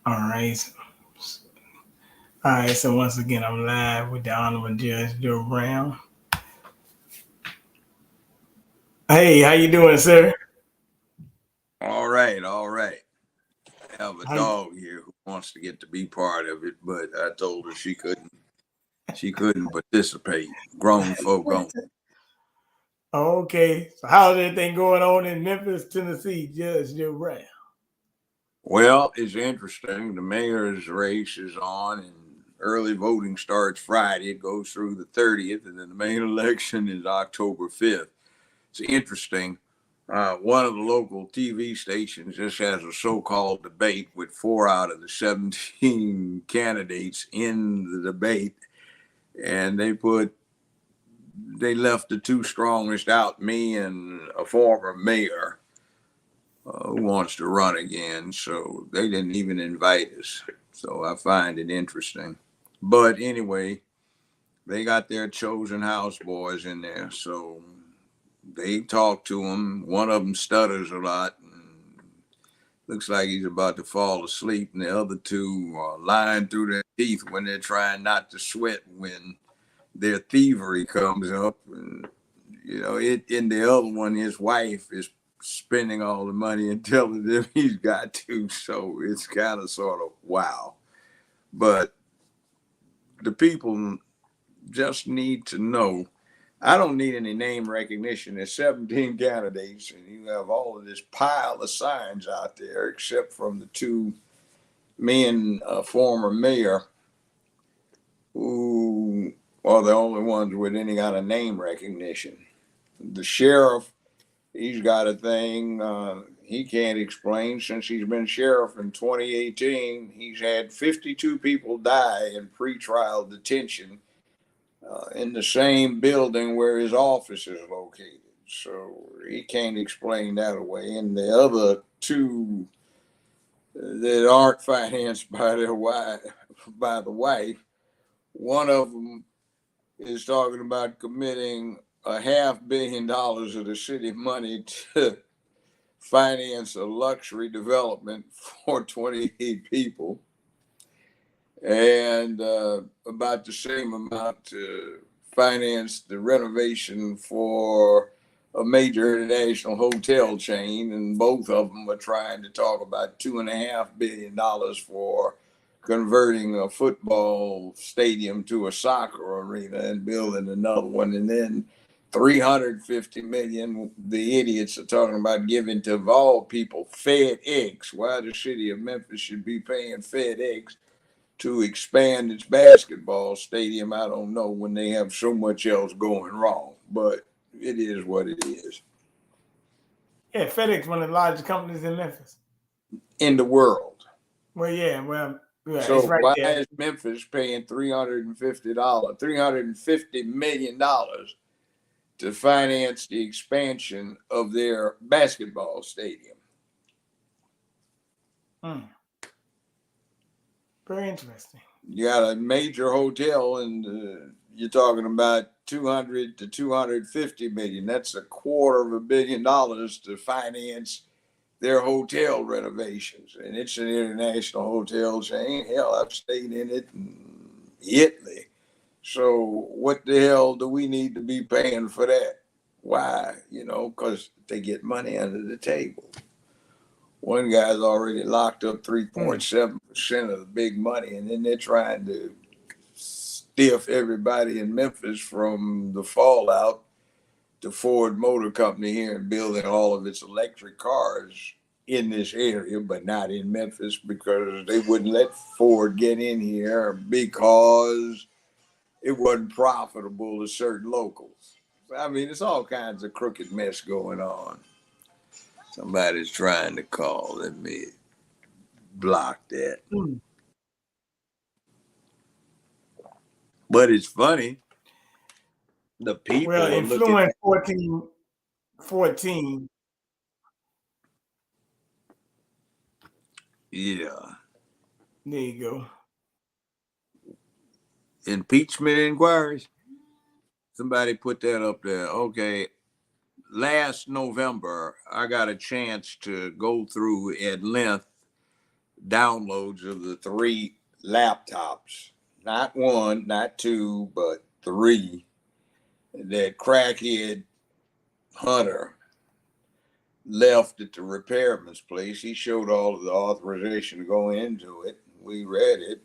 All right. All right. So once again, I'm live with the Honorable Judge Joe Brown. Hey, how you doing, sir? All right, all right. I have a How you, dog here who wants to get to be part of it, but I told her she couldn't. She couldn't participate. Grown folk on. okay. So how's everything going on in Memphis, Tennessee, Judge Joe Brown? Well, it's interesting. The mayor's race is on, and early voting starts Friday. It goes through the 30th, and then the main election is October 5th. It's interesting. One of the local TV stations just has a so-called debate with 4 out of the 17 candidates in the debate, and they left the two strongest out, me and a former mayor who wants to run again. So they didn't even invite us. So I find it interesting. But anyway, they got their chosen houseboys in there. So they talk to him. One of them stutters a lot. And looks like he's about to fall asleep. And the other two are lying through their teeth when they're trying not to sweat when their thievery comes up. And in the other one, his wife is spending all the money and telling him he's got to. So it's kind of sort of wow. But the people just need to know. I don't need any name recognition. There's 17 candidates, and you have all of this pile of signs out there, except from the two men, former mayor, who are the only ones with any kind of name recognition. The sheriff, he's got a thing he can't explain. Since he's been sheriff in 2018, he's had 52 people die in pretrial detention in the same building where his office is located. So he can't explain that away. And the other two that aren't financed by their wife, by the wife, one of them is talking about committing $500 million of the city money to finance a luxury development for 28 people, and about the same amount to finance the renovation for a major international hotel chain. And both of them are trying to talk about $2.5 billion for converting a football stadium to a soccer arena and building another one. And then 350 million, the idiots are talking about giving to, of all people, FedEx. Why the city of Memphis should be paying FedEx to expand its basketball stadium, I don't know, when they have so much else going wrong. But it is what it is. Yeah, FedEx, one of the largest companies in Memphis. In the world. Well, it's So right why there. is Memphis paying $350 million to finance the expansion of their basketball stadium? Hmm. Very interesting. You got a major hotel, and you're talking about 200 to 250 million. That's $250 million to finance their hotel renovations, and it's an international hotel chain. Hell, I've stayed in it in Italy. So what the hell do we need to be paying for that? Why? Because they get money under the table. One guy's already locked up Hmm. 3.7% of the big money, and then they're trying to stiff everybody in Memphis from the fallout to Ford Motor Company here and building all of its electric cars in this area, but not in Memphis because they wouldn't let Ford get in here because it wasn't profitable to certain locals. I mean, it's all kinds of crooked mess going on. Somebody's trying to call. Let me block that. Hmm. But it's funny. The Well, people are looking Influence at 1414. yeah. There you go. Impeachment inquiries. Somebody put that up there. Okay. Last November, I got a chance to go through at length downloads of the 3 laptops, not 1, not 2, but 3, that crackhead Hunter left at the repairman's place. He showed all of the authorization to go into it. We read it.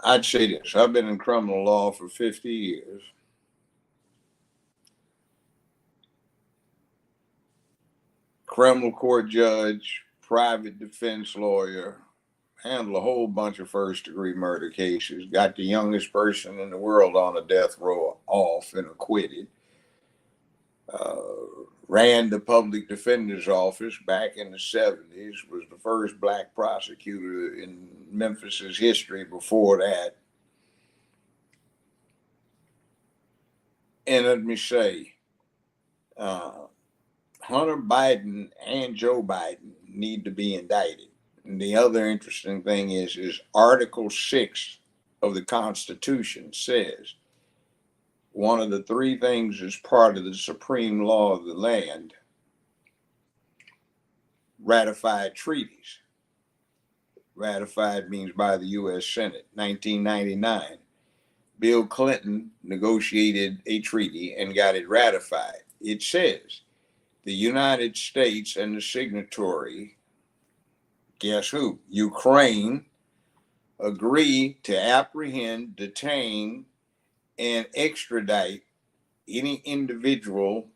I'd say this: I've been in criminal law for 50 years. Criminal court judge, private defense lawyer, handled a whole bunch of first-degree murder cases, got the youngest person in the world on a death row off and acquitted. Ran the public defender's office back in the 70s, was the first black prosecutor in Memphis's history before that. And let me say, Hunter Biden and Joe Biden need to be indicted. And the other interesting thing is Article 6 of the Constitution says one of the 3 things is part of the supreme law of the land: ratified treaties. Ratified means by the U.S. Senate. 1999, Bill Clinton negotiated a treaty and got it ratified. It says the United States and the signatory, guess who? Ukraine, agree to apprehend, detain, and extradite any individual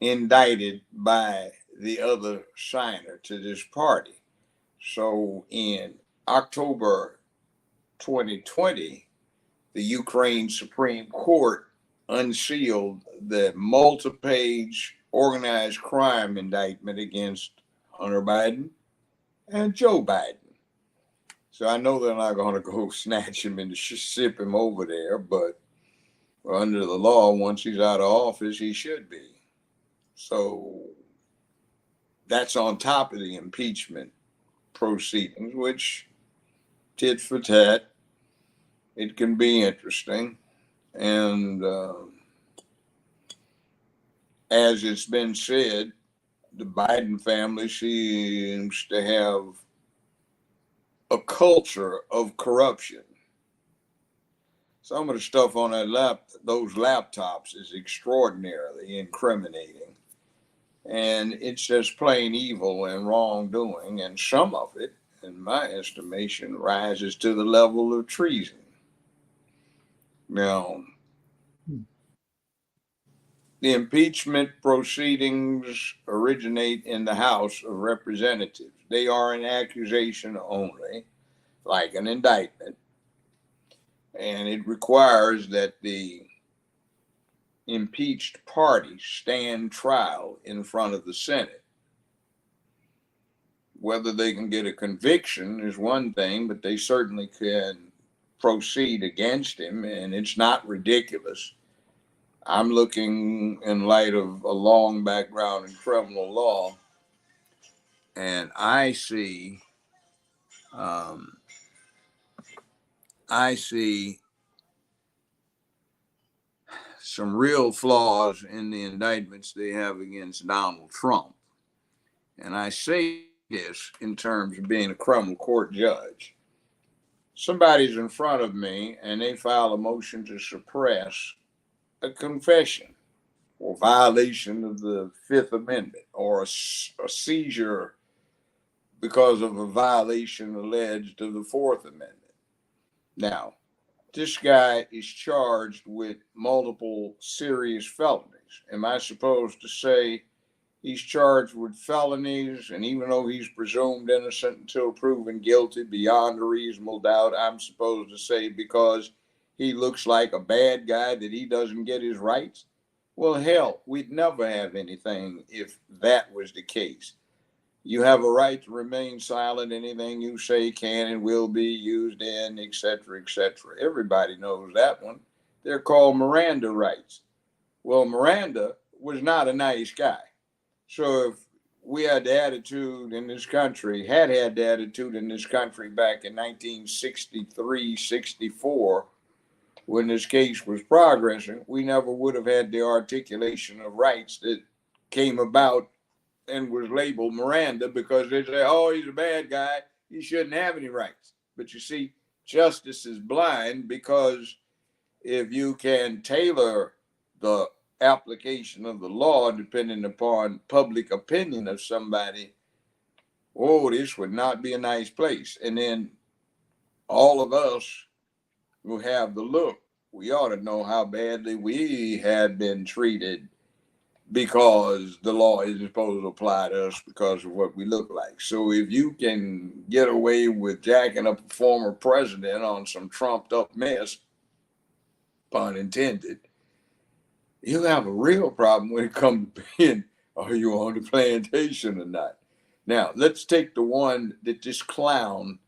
indicted by the other signer to this party. So in October 2020, the Ukraine Supreme Court unsealed the multi-page organized crime indictment against Hunter Biden and Joe Biden. So I know they're not going to go snatch him and ship him over there, but under the law, once he's out of office, he should be. So that's on top of the impeachment proceedings, which, tit for tat, it can be interesting. And as it's been said, the Biden family seems to have a culture of corruption. Some of the stuff on those laptops is extraordinarily incriminating. And it's just plain evil and wrongdoing. And some of it, in my estimation, rises to the level of treason. Now, the impeachment proceedings originate in the House of Representatives. They are an accusation only, like an indictment. And it requires that the impeached party stand trial in front of the Senate. Whether they can get a conviction is one thing, but they certainly can proceed against him, and it's not ridiculous. I'm looking in light of a long background in criminal law, and I see some real flaws in the indictments they have against Donald Trump. And I say this in terms of being a criminal court judge. Somebody's in front of me and they file a motion to suppress a confession or violation of the Fifth Amendment or a seizure because of a violation alleged of the Fourth Amendment. Now, this guy is charged with multiple serious felonies. Am I supposed to say he's charged with felonies, and even though he's presumed innocent until proven guilty beyond a reasonable doubt, I'm supposed to say because he looks like a bad guy that he doesn't get his rights? Well, hell, we'd never have anything if that was the case. You have a right to remain silent. Anything you say can and will be used in, etc., etc. Everybody knows that one. They're called Miranda rights. Well, Miranda was not a nice guy. So if we had the attitude in this country, had the attitude in this country back in 1963, 64, when this case was progressing, we never would have had the articulation of rights that came about and was labeled Miranda because they say, oh, he's a bad guy. He shouldn't have any rights. But you see, justice is blind because if you can tailor the application of the law depending upon public opinion of somebody, oh, this would not be a nice place. And then all of us who have the look, we ought to know how badly we had been treated because the law isn't supposed to apply to us because of what we look like. So if you can get away with jacking up a former president on some trumped up mess, pun intended, you have a real problem when it comes to being, are you on the plantation or not? Now, let's take the one that this clown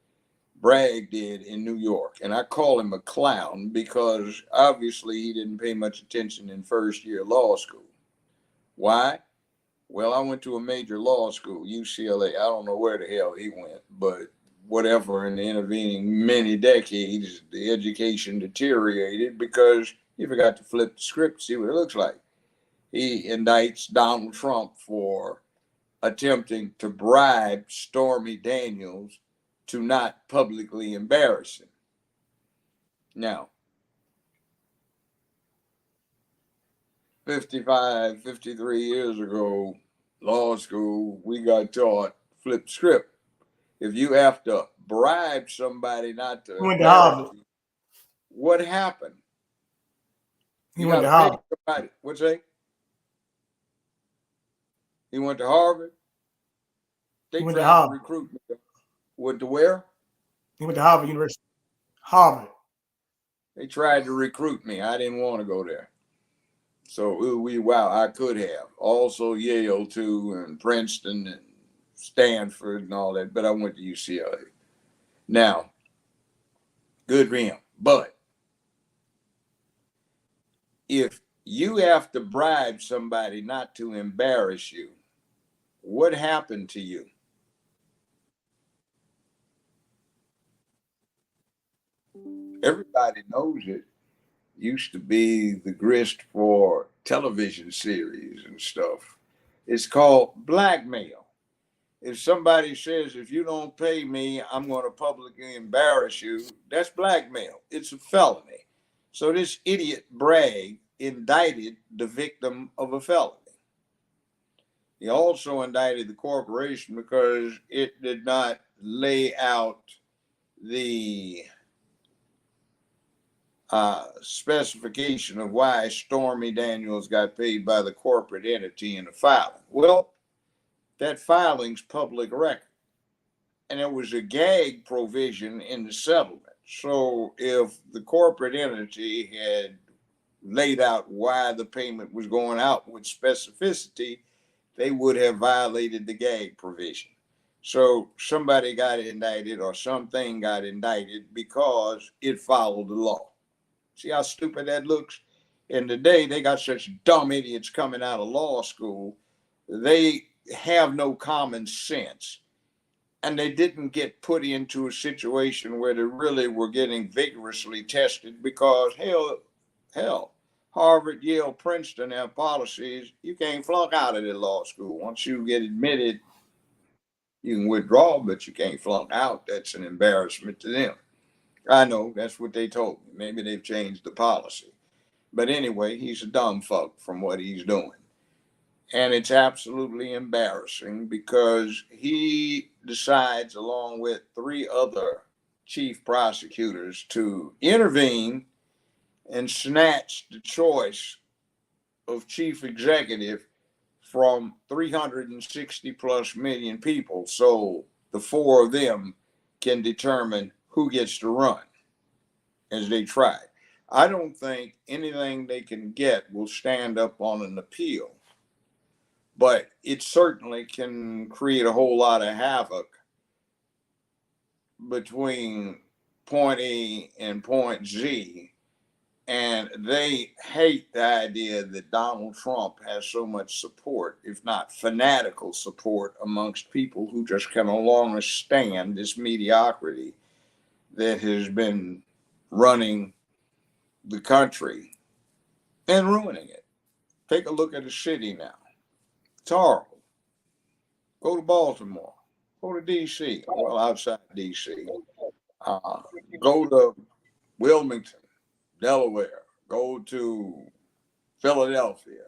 Bragg did in New York. And I call him a clown because obviously he didn't pay much attention in first year law school. Why? Well, I went to a major law school, UCLA. I don't know where the hell he went, but whatever, in the intervening many decades, the education deteriorated because he forgot to flip the script, see what it looks like. He indicts Donald Trump for attempting to bribe Stormy Daniels to not publicly embarrass him. Now, 55, 53 years ago, law school, we got taught flip script. If you have to bribe somebody not to embarrass you, what happened? You got to pay somebody. What's that? He went to Harvard. They tried to recruit me. Went to where? He went to Harvard University. Harvard. They tried to recruit me. I didn't want to go there. So wow, I could have. Also Yale too, and Princeton and Stanford and all that, but I went to UCLA. Now, good for him. But if you have to bribe somebody not to embarrass you, what happened to you? Everybody knows it. Used to be the grist for television series and stuff. It's called blackmail. If somebody says, if you don't pay me, I'm going to publicly embarrass you, that's blackmail. It's a felony. So this idiot Bragg indicted the victim of a felony. He also indicted the corporation because it did not lay out the specification of why Stormy Daniels got paid by the corporate entity in the filing. Well, that filing's public record. And there was a gag provision in the settlement. So if the corporate entity had laid out why the payment was going out with specificity, they would have violated the gag provision. So somebody got indicted or something got indicted because it followed the law. See how stupid that looks? And today they got such dumb idiots coming out of law school. They have no common sense. And they didn't get put into a situation where they really were getting vigorously tested because hell, Harvard, Yale, Princeton have policies. You can't flunk out of the law school. Once you get admitted, you can withdraw, but you can't flunk out. That's an embarrassment to them. I know, that's what they told me. Maybe they've changed the policy. But anyway, he's a dumb fuck from what he's doing. And it's absolutely embarrassing because he decides, along with three other chief prosecutors, to intervene and snatch the choice of chief executive from 360 plus million people. So the four of them can determine who gets to run as they try. I don't think anything they can get will stand up on an appeal. But it certainly can create a whole lot of havoc between point A and point Z. And they hate the idea that Donald Trump has so much support, if not fanatical support, amongst people who just can no longer stand this mediocrity that has been running the country and ruining it. Take a look at the city now. It's horrible. Go to Baltimore. Go to D.C. Well, outside D.C. Uh, Go to Wilmington, Delaware. Go to Philadelphia.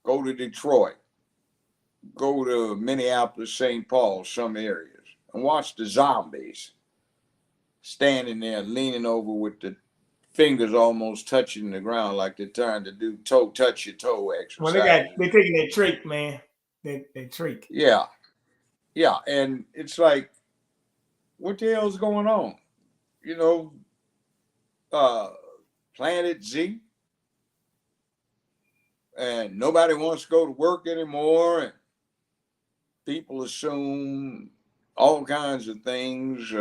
Go to Detroit. Go to Minneapolis, St. Paul, some areas, and watch the zombies standing there leaning over with the fingers almost touching the ground like they're trying to do toe touch your toe Well, exercises. they taking that trick, man. That trick. Yeah, yeah, and it's like, what the hell's going on? You know, uh, Planet Z, and nobody wants to go to work anymore, and people assume all kinds of things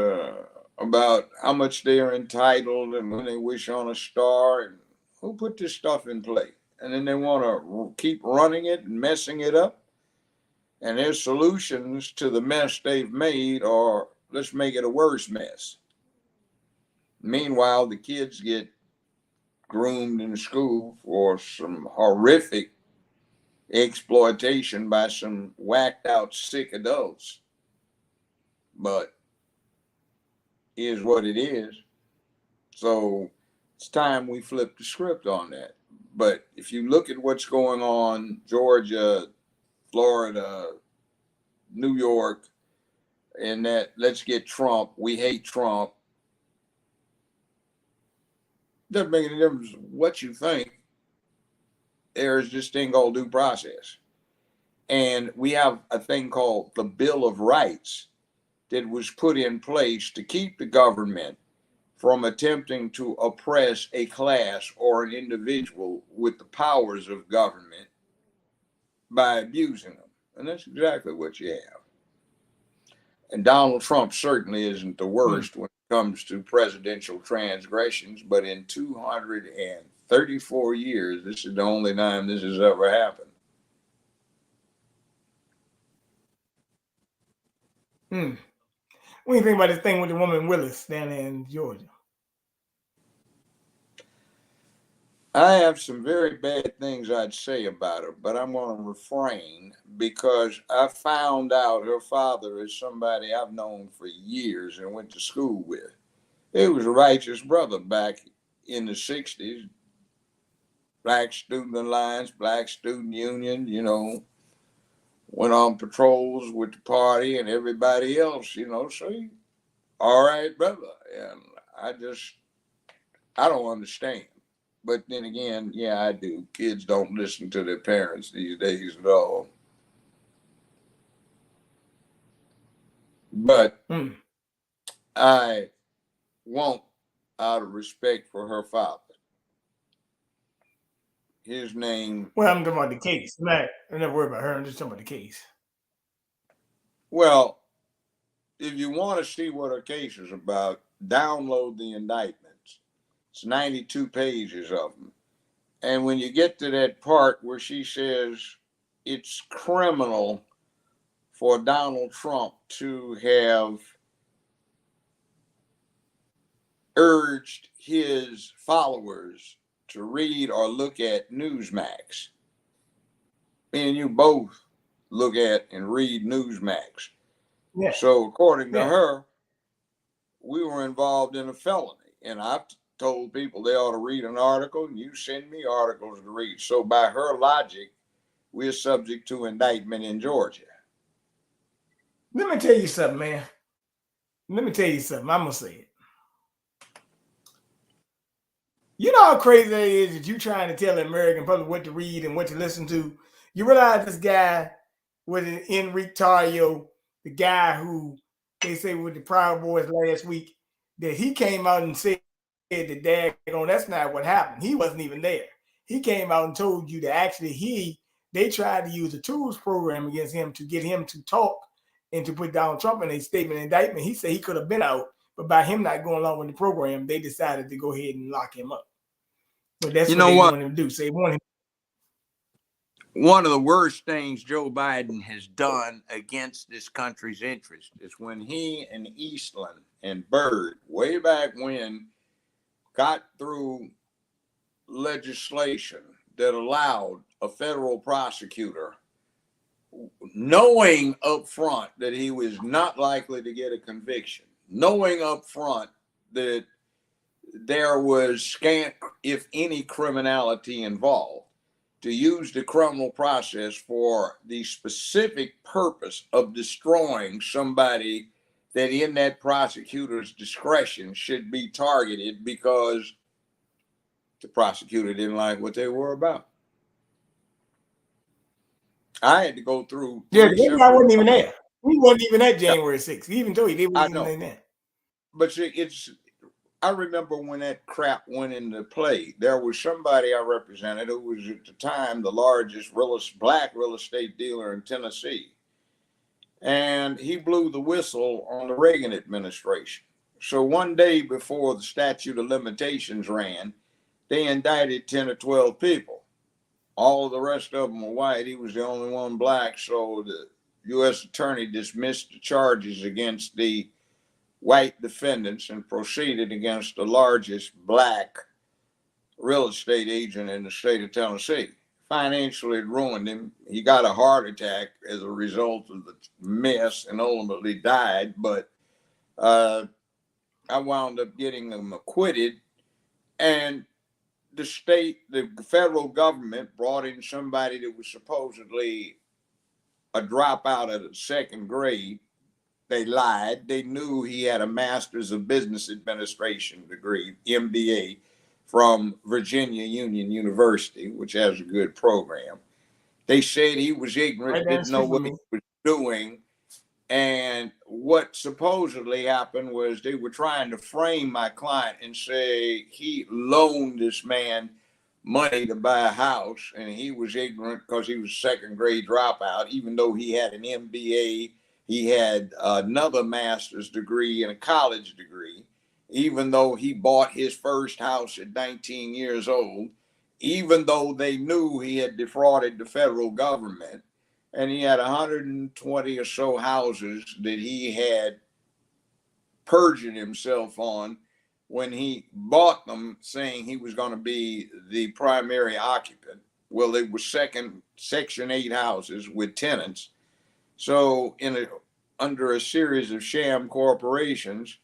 about how much they're entitled and when they wish on a star, and who put this stuff in play, and then they want to keep running it and messing it up, and their solutions to the mess they've made are, let's make it a worse mess. Meanwhile, the kids get groomed in school for some horrific exploitation by some whacked out sick adults. But is what it is. So it's time we flip the script on that. But if you look at what's going on, Georgia, Florida, New York, and that let's get Trump, we hate Trump, doesn't make any difference what you think. There's this thing called due process. And we have a thing called the Bill of Rights that was put in place to keep the government from attempting to oppress a class or an individual with the powers of government by abusing them. And that's exactly what you have. And Donald Trump certainly isn't the worst when it comes to presidential transgressions, but in 234 years, this is the only time this has ever happened. What do you think about this thing with the woman Willis down there in Georgia? I have some very bad things I'd say about her, but I'm going to refrain because I found out her father is somebody I've known for years and went to school with. He was a righteous brother back in the 60s. Black Student Alliance, Black Student Union, went on patrols with the party and everybody else, so he, all right, brother. And I don't understand. But then again, yeah, I do. Kids don't listen to their parents these days at all. But I won't, out of respect for her father. His name. Well, I'm talking about the case. I'm not worried about her. I'm just talking about the case. Well, if you want to see what her case is about, download the indictments. It's 92 pages of them. And when you get to that part where she says it's criminal for Donald Trump to have urged his followers to read or look at Newsmax. Me and you both look at and read Newsmax. Yeah. So according to her, we were involved in a felony. And I've told people they ought to read an article, and you send me articles to read. So by her logic, we're subject to indictment in Georgia. Let me tell you something, man. Let me tell you something. I'm going to say it. You know how crazy that is that you trying to tell the American public what to read and what to listen to. You realize this guy with an Enrique Tarrio, the guy who they say with the Proud Boys last week, that he came out and said that that's not what happened. He wasn't even there. He came out and told you that actually they tried to use a tools program against him to get him to talk and to put Donald Trump in a statement indictment. He said he could have been out, but by him not going along with the program, they decided to go ahead and lock him up. But that's what they want him to do. So they want him. One of the worst things Joe Biden has done against this country's interest is when he and Eastland and Byrd, way back when, got through legislation that allowed a federal prosecutor knowing up front that he was not likely to get a conviction, knowing up front that there was scant, if any, criminality involved, to use the criminal process for the specific purpose of destroying somebody that in that prosecutor's discretion should be targeted because the prosecutor didn't like what they were about. I had to go through Yeah, three that guy separate. wasn't even there. He wasn't even at Yeah, January 6th. He even told you they I wasn't even know, in there. but see, it's. I remember when that crap went into play. There was somebody I represented who was at the time the largest black real estate dealer in Tennessee, and he blew the whistle on the Reagan administration. So one day before the statute of limitations ran, they indicted 10 or 12 people. All of the rest of them were white. He was the only one black. So the U.S. attorney dismissed the charges against the white defendants and proceeded against the largest black real estate agent in the state of Tennessee. Financially, it ruined him. He got a heart attack as a result of the mess and ultimately died. But I wound up getting him acquitted. And the federal government brought in somebody that was supposedly a dropout of the second grade. They lied. They knew he had a master's of business administration degree, MBA, from Virginia Union University, which has a good program. They said he was ignorant, Right down the didn't know street from what he me. was doing. And what supposedly happened was they were trying to frame my client and say he loaned this man money to buy a house, and he was ignorant because he was a second grade dropout, even though he had an MBA, he had another master's degree and a college degree, even though he bought his first house at 19 years old, even though they knew he had defrauded the federal government, and he had 120 or so houses that he had perjured himself on when he bought them, saying he was going to be the primary occupant. Well, it was Section 8 houses with tenants. So, under a series of sham corporations,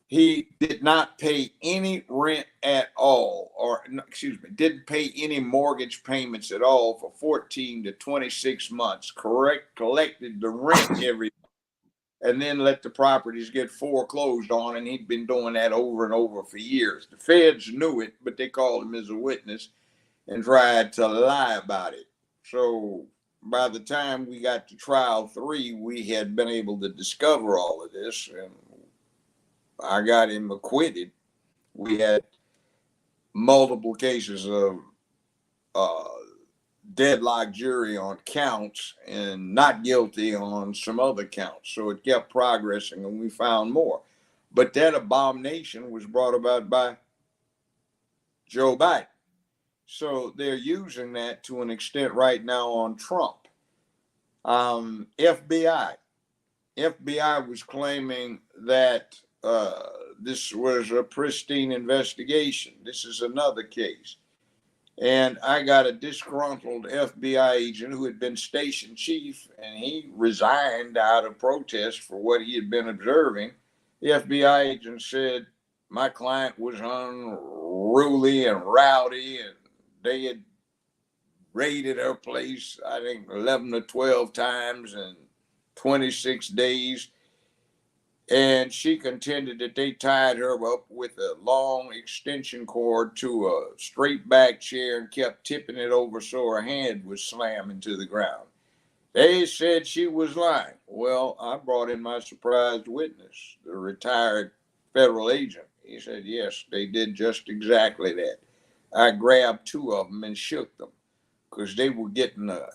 he did not pay any rent at all, or excuse me, didn't pay any mortgage payments at all for 14 to 26 months. Collected the rent every, and then let the properties get foreclosed on, and he'd been doing that over and over for years. The feds knew it, but they called him as a witness and tried to lie about it. So by the time we got to trial 3, we had been able to discover all of this, and I got him acquitted. We had multiple cases of uh, deadlock jury on counts and not guilty on some other counts. So it kept progressing, and we found more. But that abomination was brought about by Joe Biden. So they're using that to an extent right now on Trump. FBI was claiming that this was a pristine investigation. This is another case. And I got a disgruntled FBI agent who had been station chief, and he resigned out of protest for what he had been observing. The FBI agent said my client was unruly and rowdy, and they had raided her place, I think, 11 or 12 times in 26 days. And she contended that they tied her up with a long extension cord to a straight back chair and kept tipping it over so her hand would slam into the ground. They said she was lying. Well, I brought in my surprised witness, the retired federal agent. He said, yes, they did just exactly that. I grabbed 2 of them and shook them because they were getting a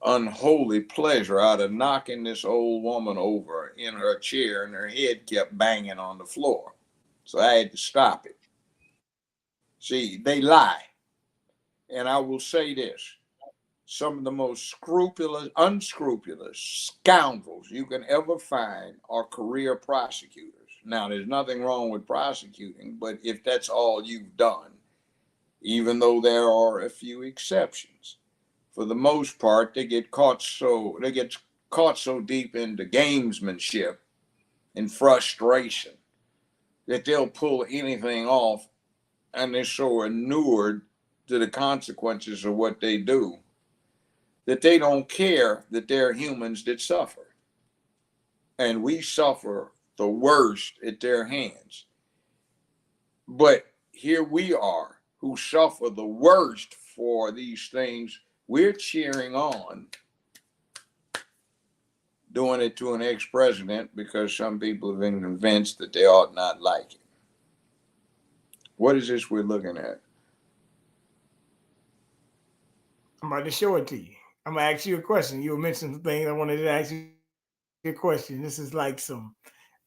unholy pleasure out of knocking this old woman over in her chair, and her head kept banging on the floor. So I had to stop it. See, they lie. And I will say this, some of the most unscrupulous scoundrels you can ever find are career prosecutors. Now, there's nothing wrong with prosecuting, but if that's all you've done, even though there are a few exceptions, for the most part, they get caught so deep into gamesmanship and frustration that they'll pull anything off, and they're so inured to the consequences of what they do that they don't care that there are humans that suffer. And we suffer the worst at their hands. But here we are, who suffer the worst for these things. We're cheering on doing it to an ex-president because some people have been convinced that they ought not like him. What is this we're looking at? I'm about to show it to you. I'm going to ask you a question. You mentioned some things. I wanted to ask you a question. This is like some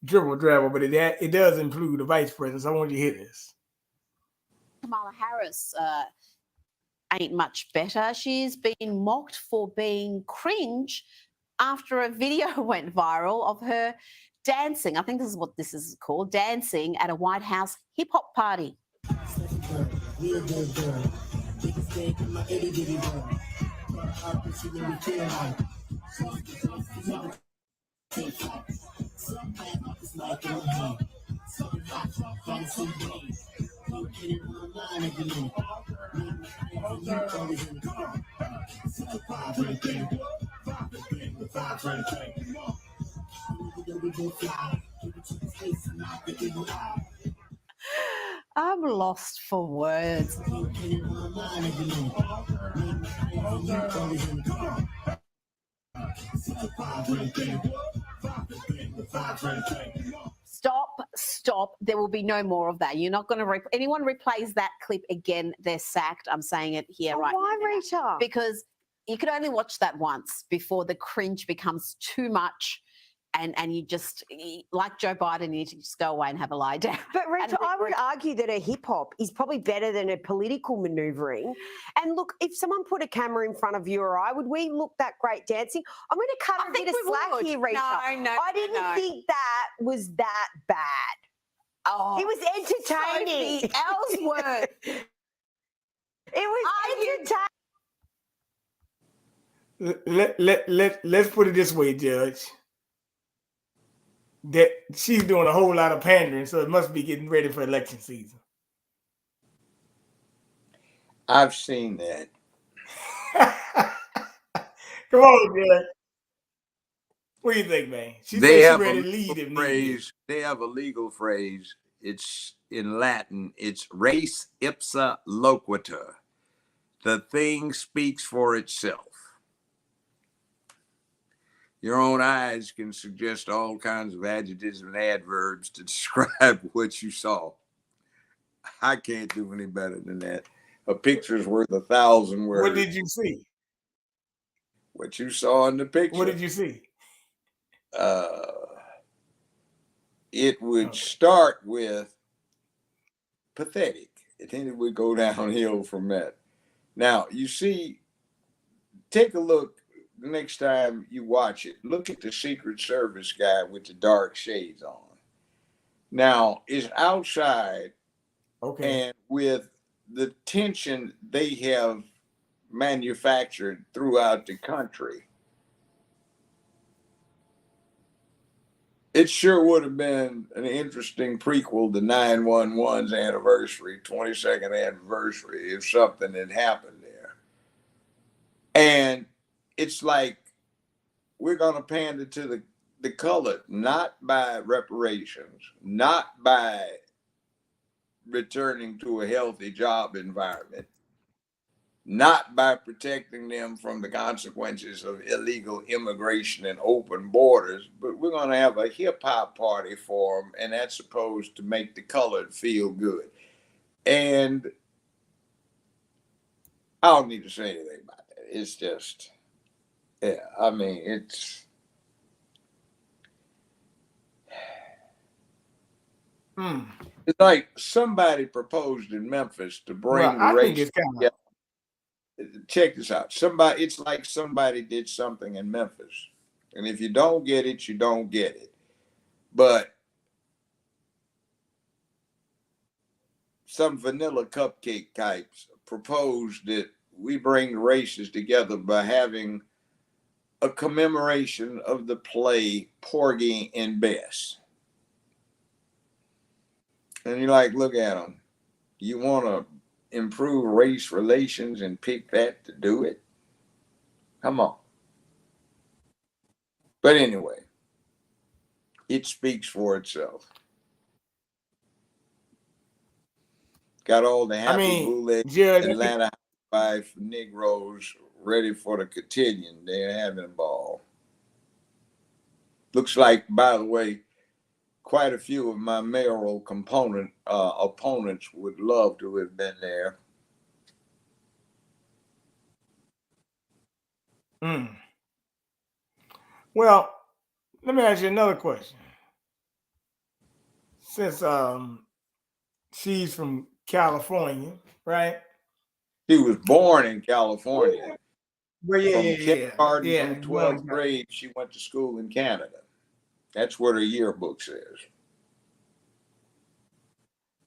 dribble drabble, but it does include the vice president. So I want you to hear this. Kamala Harris ain't much better. She's been mocked for being cringe after a video went viral of her dancing. I think this is what this is called, dancing at a White House hip hop party. I'm lost for words. Stop. There will be no more of that. You're not going to anyone replays that clip again, they're sacked. I'm saying it here right now. Why, Rita? Because you can only watch that once before the cringe becomes too much. And you just, like Joe Biden, you need to just go away and have a lie down. But Rita, I would argue that her hip hop is probably better than her political manoeuvring. And look, if someone put a camera in front of you or I, would we look that great dancing? I'm going to cut her a bit of slack here, Rita. No, I didn't think that was that bad. Oh, it was entertaining. Sophie Ellsworth. It was entertaining. Let's put it this way, Judge. That she's doing a whole lot of pandering, so it must be getting ready for election season. I've seen that. Come on, Judge. What do you think, man? She's ready to lead if needed. They have a legal phrase. It's in Latin. It's res ipsa loquitur. The thing speaks for itself. Your own eyes can suggest all kinds of adjectives and adverbs to describe what you saw. I can't do any better than that. A picture's worth 1,000 words. What did you see? What you saw in the picture. What did you see? It would start with pathetic, and then it would go downhill from that. Now, you see, take a look. The next time you watch it, look at the Secret Service guy with the dark shades on. Now, it's outside, and with the tension they have manufactured throughout the country, it sure would have been an interesting prequel to 9/11's anniversary, 22nd anniversary, if something had happened there. And it's like we're going to pander to the colored, not by reparations, not by returning to a healthy job environment, not by protecting them from the consequences of illegal immigration and open borders, but we're going to have a hip-hop party for them, and that's supposed to make the colored feel good. And I don't need to say anything about that. It's just... yeah, I mean, it's like somebody proposed in Memphis to bring race. Check this out. It's like somebody did something in Memphis. And if you don't get it, you don't get it. But some vanilla cupcake types proposed that we bring the races together by having a commemoration of the play Porgy and Bess. And you're like, look at them. You want to improve race relations and pick that to do it? Come on. But anyway, it speaks for itself. Got all the happy bootleg Atlanta Housewife Negroes ready for the cotillion. They're having a ball. Looks like, by the way, quite a few of my mayoral opponents would love to have been there. Well, let me ask you another question. Since she's from California, right? She was born in California. Well, From kindergarten through 12th grade, she went to school in Canada. That's what her yearbook says.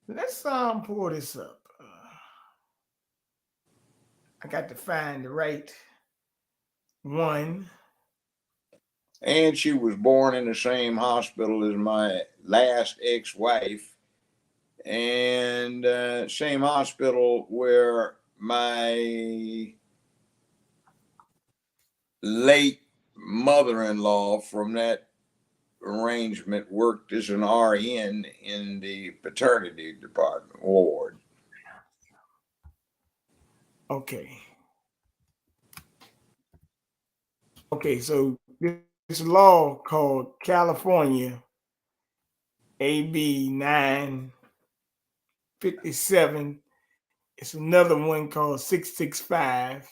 Let's pull this up. I got to find the right one. And she was born in the same hospital as my last ex-wife, and same hospital where my late mother-in-law from that arrangement worked as an RN in the paternity department ward. Okay, so this law called California AB 957. It's another one called 665.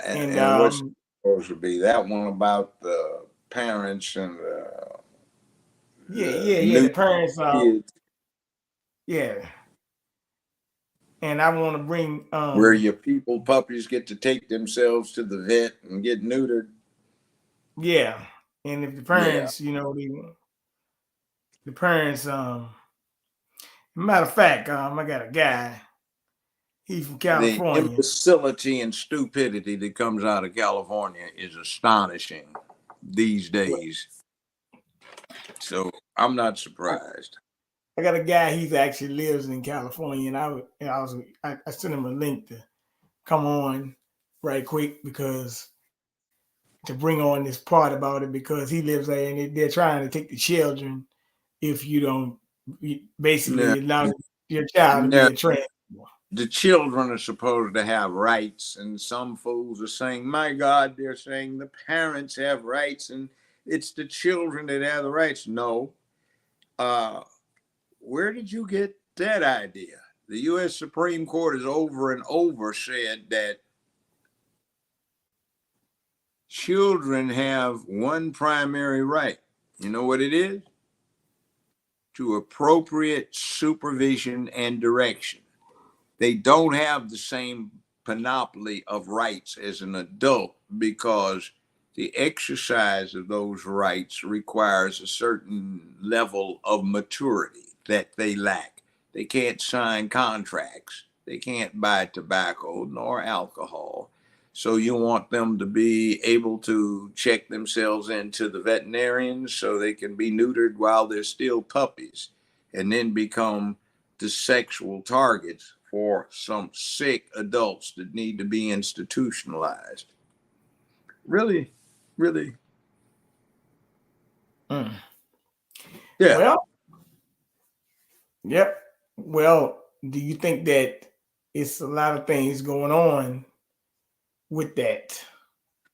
And what's supposed to be that one about the parents and the parents kids. Yeah. And I want to bring where your puppies get to take themselves to the vet and get neutered. Yeah. And if the parents, the parents, matter of fact, I got a guy, he's from California. The imbecility and stupidity that comes out of California is astonishing these days. So I'm not surprised. I got a guy, he actually lives in California, and I sent him a link to come on right quick to bring on this part about it, because he lives there and they're trying to take the children if you don't basically allow your child to be a trans. The children are supposed to have rights, and some fools are saying, my God, they're saying the parents have rights and it's the children that have the rights. No. Where did you get that idea? The U.S. Supreme Court has over and over said that children have one primary right. You know what it is? To appropriate supervision and direction. They don't have the same panoply of rights as an adult, because the exercise of those rights requires a certain level of maturity that they lack. They can't sign contracts. They can't buy tobacco nor alcohol. So you want them to be able to check themselves into the veterinarians so they can be neutered while they're still puppies, and then become the sexual targets for some sick adults that need to be institutionalized. Really, really. Yeah. Well, yep. Well, do you think that it's a lot of things going on with that?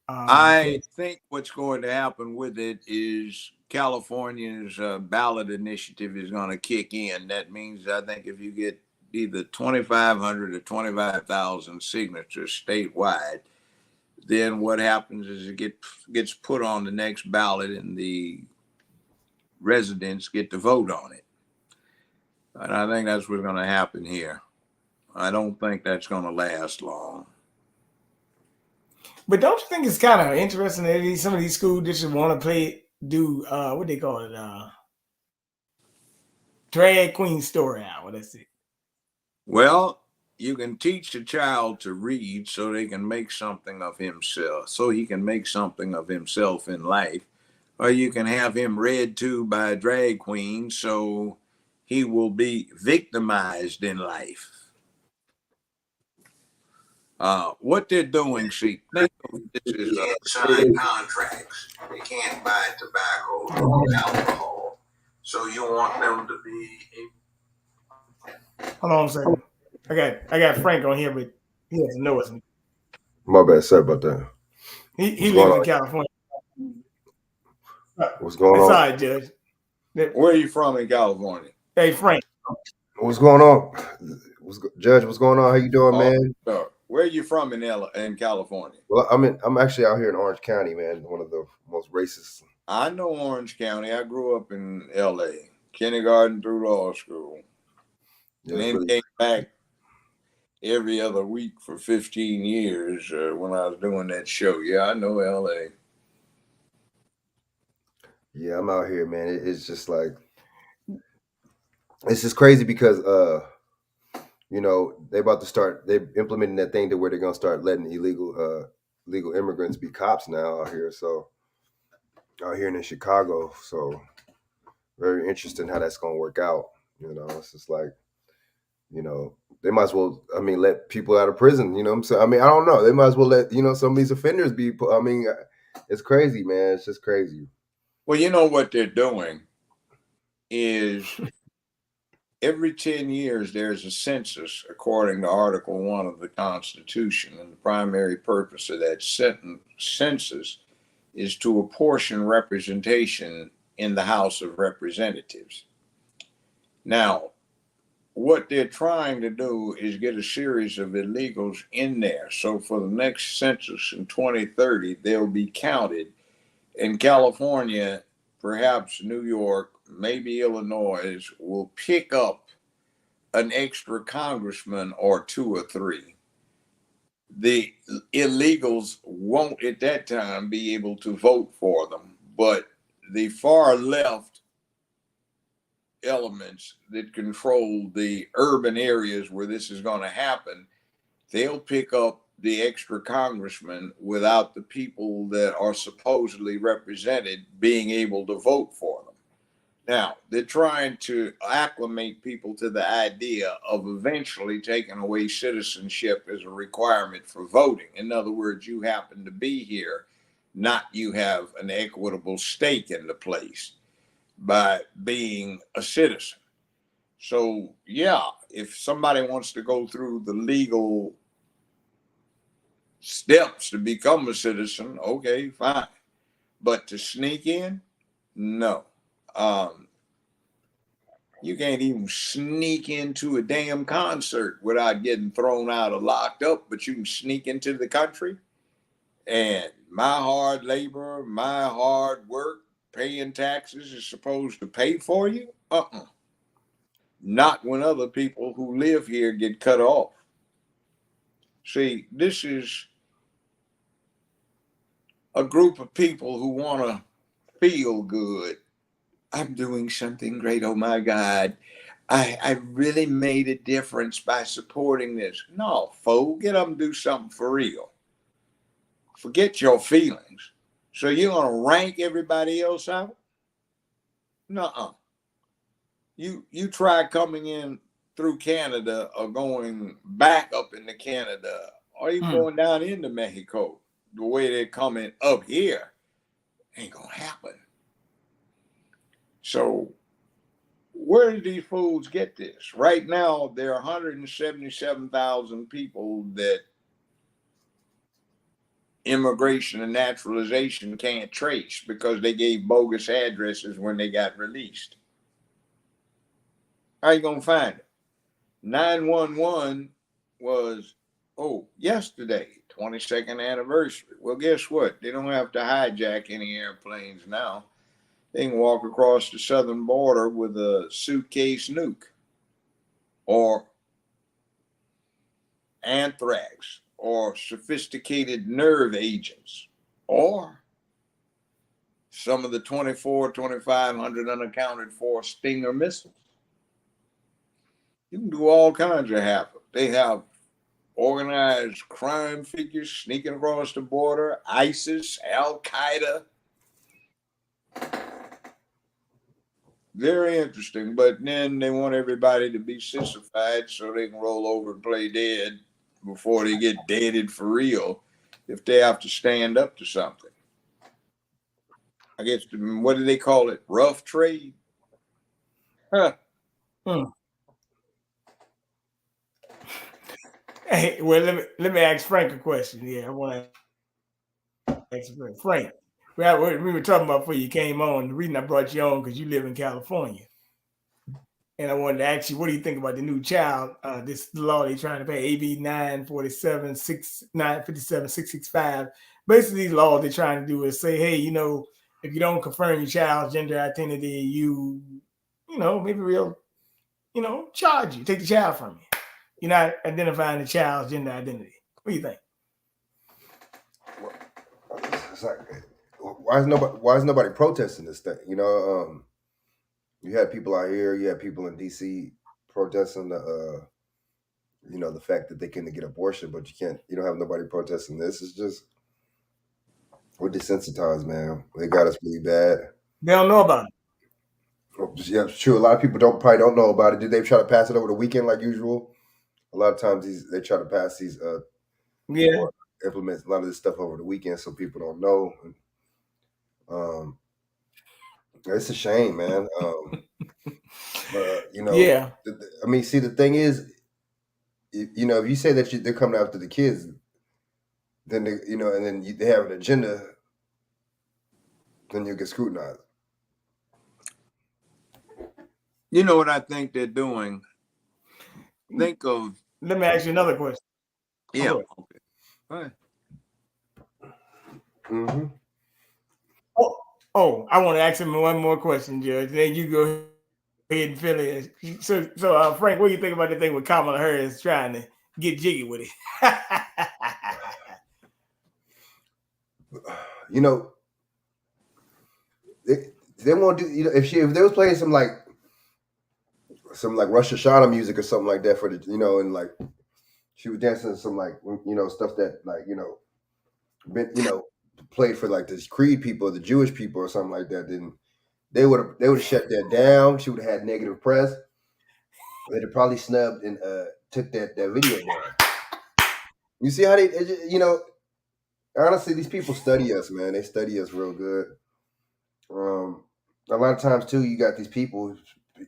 I think what's going to happen with it is California's ballot initiative is going to kick in. That means I think if you get either 2,500 or 25,000 signatures statewide, then what happens is it gets put on the next ballot and the residents get to vote on it. And I think that's what's going to happen here. I don't think that's going to last long. But don't you think it's kind of interesting that some of these school districts want to do what they call it, drag queen story hour? That's it. Well, you can teach a child to read so they can make something of himself, so he can make something of himself in life, or you can have him read to by a drag queen so he will be victimized in life. What they're doing, see, think of this is sign contracts. They can't buy tobacco or alcohol, so you want them to be. Hold on a second. I got Frank on here, but he doesn't know us. My bad. Sorry about that. He lives in California. What's going on? Sorry, Judge. Where are you from in California? Hey, Frank. What's going on? Judge, what's going on? How you doing, man? Where are you from in California? Well, I'm actually out here in Orange County, man. One of the most racist. I know Orange County. I grew up in L.A. Kindergarten through law school, and then came back every other week for 15 years when I was doing that show. Yeah, I know L.A. Yeah, I'm out here, man. It's just like, it's just crazy because you know, they're implementing that thing to where they're gonna start letting legal immigrants be cops now out here. So out here in Chicago, so very interesting how that's gonna work out. You know, it's just like, you know, they might as well, let people out of prison. You know what I'm saying? I don't know. They might as well let, some of these offenders be. It's crazy, man. It's just crazy. Well, you know what they're doing is every 10 years there's a census according to Article 1 of the Constitution, and the primary purpose of that census is to apportion representation in the House of Representatives. Now, what they're trying to do is get a series of illegals in there. So for the next census in 2030, they'll be counted. In California, perhaps New York, maybe Illinois will pick up an extra congressman or two or three. The illegals won't at that time be able to vote for them, but the far left elements that control the urban areas where this is going to happen, they'll pick up the extra congressmen without the people that are supposedly represented being able to vote for them. Now, they're trying to acclimate people to the idea of eventually taking away citizenship as a requirement for voting. In other words, you happen to be here, not you have an equitable stake in the place by being a citizen. So, yeah, if somebody wants to go through the legal steps to become a citizen, okay, fine. But to sneak in, no. You can't even sneak into a damn concert without getting thrown out or locked up, but you can sneak into the country. And my hard labor, my hard work, paying taxes is supposed to pay for you? Not when other people who live here get cut off. See, this is a group of people who want to feel good. I'm doing something great. Oh my God. I really made a difference by supporting this. No, fool, get up and do something for real. Forget your feelings. So you're going to rank everybody else out? Nuh-uh. You try coming in through Canada or going back up into Canada or even going down into Mexico the way they're coming up here. Ain't going to happen. So where did these fools get this? Right now, there are 177,000 people that immigration and naturalization can't trace because they gave bogus addresses when they got released. How are you going to find it? 911 was, yesterday, 22nd anniversary. Well, guess what? They don't have to hijack any airplanes now. They can walk across the southern border with a suitcase nuke or anthrax or sophisticated nerve agents or some of the 2,500 unaccounted for Stinger missiles. You can do all kinds of havoc. They have organized crime figures sneaking across the border, ISIS, Al Qaeda. Very interesting, but then they want everybody to be sissified so they can roll over and play dead before they get deaded for real if they have to stand up to something. I guess, what do they call it? Rough trade? Huh. Hey, well, let me ask Frank a question. Yeah, I want to ask Frank. We were talking about before you came on. The reason I brought you on because you live in California, and I wanted to ask you, what do you think about the new child? This law they're trying to pass, AB 947 957 665. Basically, these laws they're trying to do is say, hey, if you don't confirm your child's gender identity, maybe we'll, charge you, take the child from you. You're not identifying the child's gender identity. What do you think? It's like, why is nobody protesting this thing? You had people out here, you had people in DC protesting the fact that they couldn't get abortion, but you don't have nobody protesting this. It's just, we're desensitized, man. They got us really bad. They don't know about it. Yeah, it's true. A lot of people probably don't know about it. Did they try to pass it over the weekend like usual? A lot of times they try to pass these or implement a lot of this stuff over the weekend so people don't know. It's a shame, man. Yeah. I mean, see, the thing is, if you say that they're coming after the kids, then and then they have an agenda, then you get scrutinized. You know what I think they're doing? Think of. Let me ask you another question. Yeah. Okay. All right. Mm-hmm. Oh, I want to ask him one more question, Judge. Then you go ahead and fill it. So, Frank, what do you think about the thing with Kamala Harris trying to get jiggy with it? They won't do. If they was playing some like Rosh Hashanah music or something like that for the and like she was dancing some like stuff that like been played for like the Creed people, the Jewish people or something like that, then they would have shut that down. She would have had negative press. They'd have probably snubbed and took that video down. You see how they honestly, these people study us, man. They study us real good. A lot of times too, you got these people,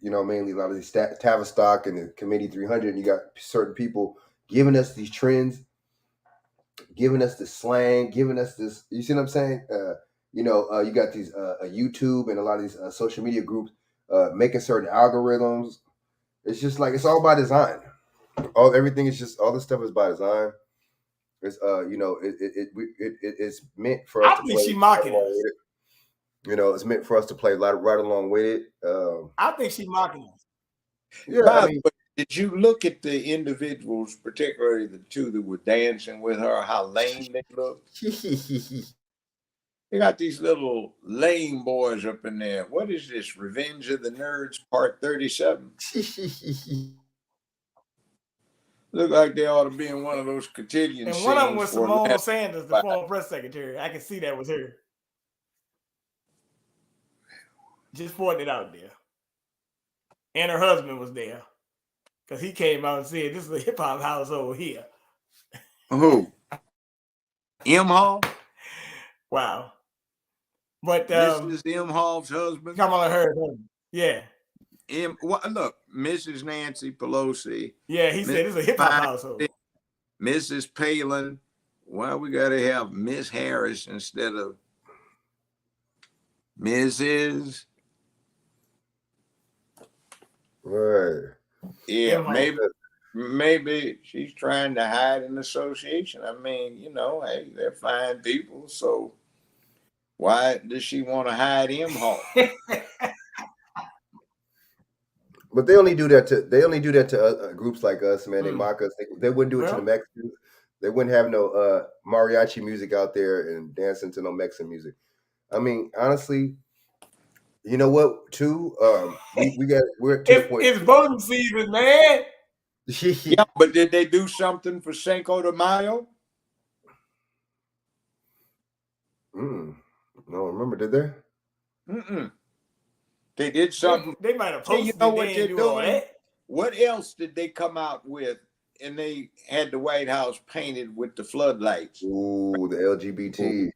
mainly a lot of these Tavistock and the Committee 300, and you got certain people giving us these trends, giving us the slang, giving us this. You see what I'm saying? You got these YouTube and a lot of these social media groups making certain algorithms. It's just like it's all by design. Everything is just all this stuff is by design. It's it's meant for us to play. I think she's mocking us. It's meant for us to play right along with it. I think she's mocking us. Yeah, did you look at the individuals, particularly the two that were dancing with her, how lame they looked? They got these little lame boys up in there. What is this? Revenge of the Nerds Part 37? Look like they ought to be in one of those cotillion and scenes. And one of them was Simone Sanders, the former press secretary. I can see that was her. Just pointing it out there. And her husband was there. Because he came out and said, this is a hip-hop household here. Who? M. Hall? Wow. But Mrs. M. Hall's husband? Kamala Harris' husband. Yeah. Look, Mrs. Nancy Pelosi. Yeah, he said it's a hip-hop household. Mrs. Palin. Why we got to have Miss Harris instead of Mrs.? Right. Yeah, maybe she's trying to hide an association. I mean, hey, they're fine people, so why does she want to hide M. Hall? But they only do that to groups like us, man. They mock us. They wouldn't do it to the Mexicans. They wouldn't have no mariachi music out there and dancing to no Mexican music. I mean, honestly, you know what? Too, we're to the point. It's voting season, man. Yeah, but did they do something for Cinco de Mayo? No, remember, did they? Mm-mm. They did something. They might have See, you posted know it. They what they're didn't do all doing? that. What else did they come out with? And they had the White House painted with the floodlights. Ooh, the LGBT.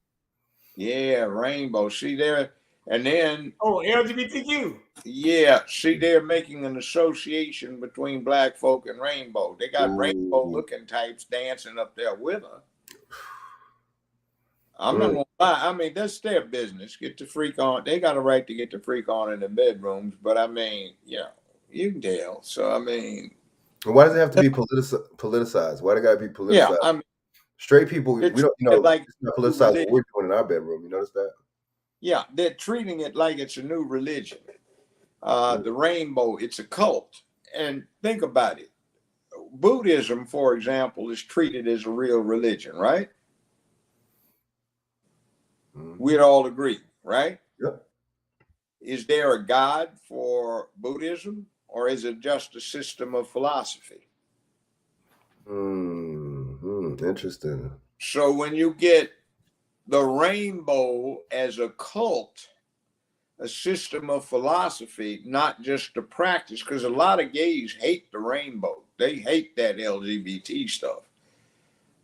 Yeah, rainbow. See there, and then Oh, LGBTQ. yeah, see they're making an association between black folk and rainbow. They got rainbow Ooh. looking types dancing up there with her. I'm not gonna lie. I mean, that's their business. Get the freak on. They got a right to get the freak on in the bedrooms. But I mean, yeah, you can tell. So I mean, And why does it have to be politicized? Why do it got to be politicized? yeah, I mean, Straight people, we don't, like it's not politicized what we're doing in our bedroom. You notice that? Yeah, they're treating it like it's a new religion. The rainbow, it's a cult. And think about it. Buddhism, for example, is treated as a real religion, right? We'd all agree, right? Yep. Is there a God for Buddhism, or is it just a system of philosophy? Interesting. So when you get the rainbow as a cult, a system of philosophy, not just a practice, because a lot of gays hate the rainbow. They hate that LGBT stuff.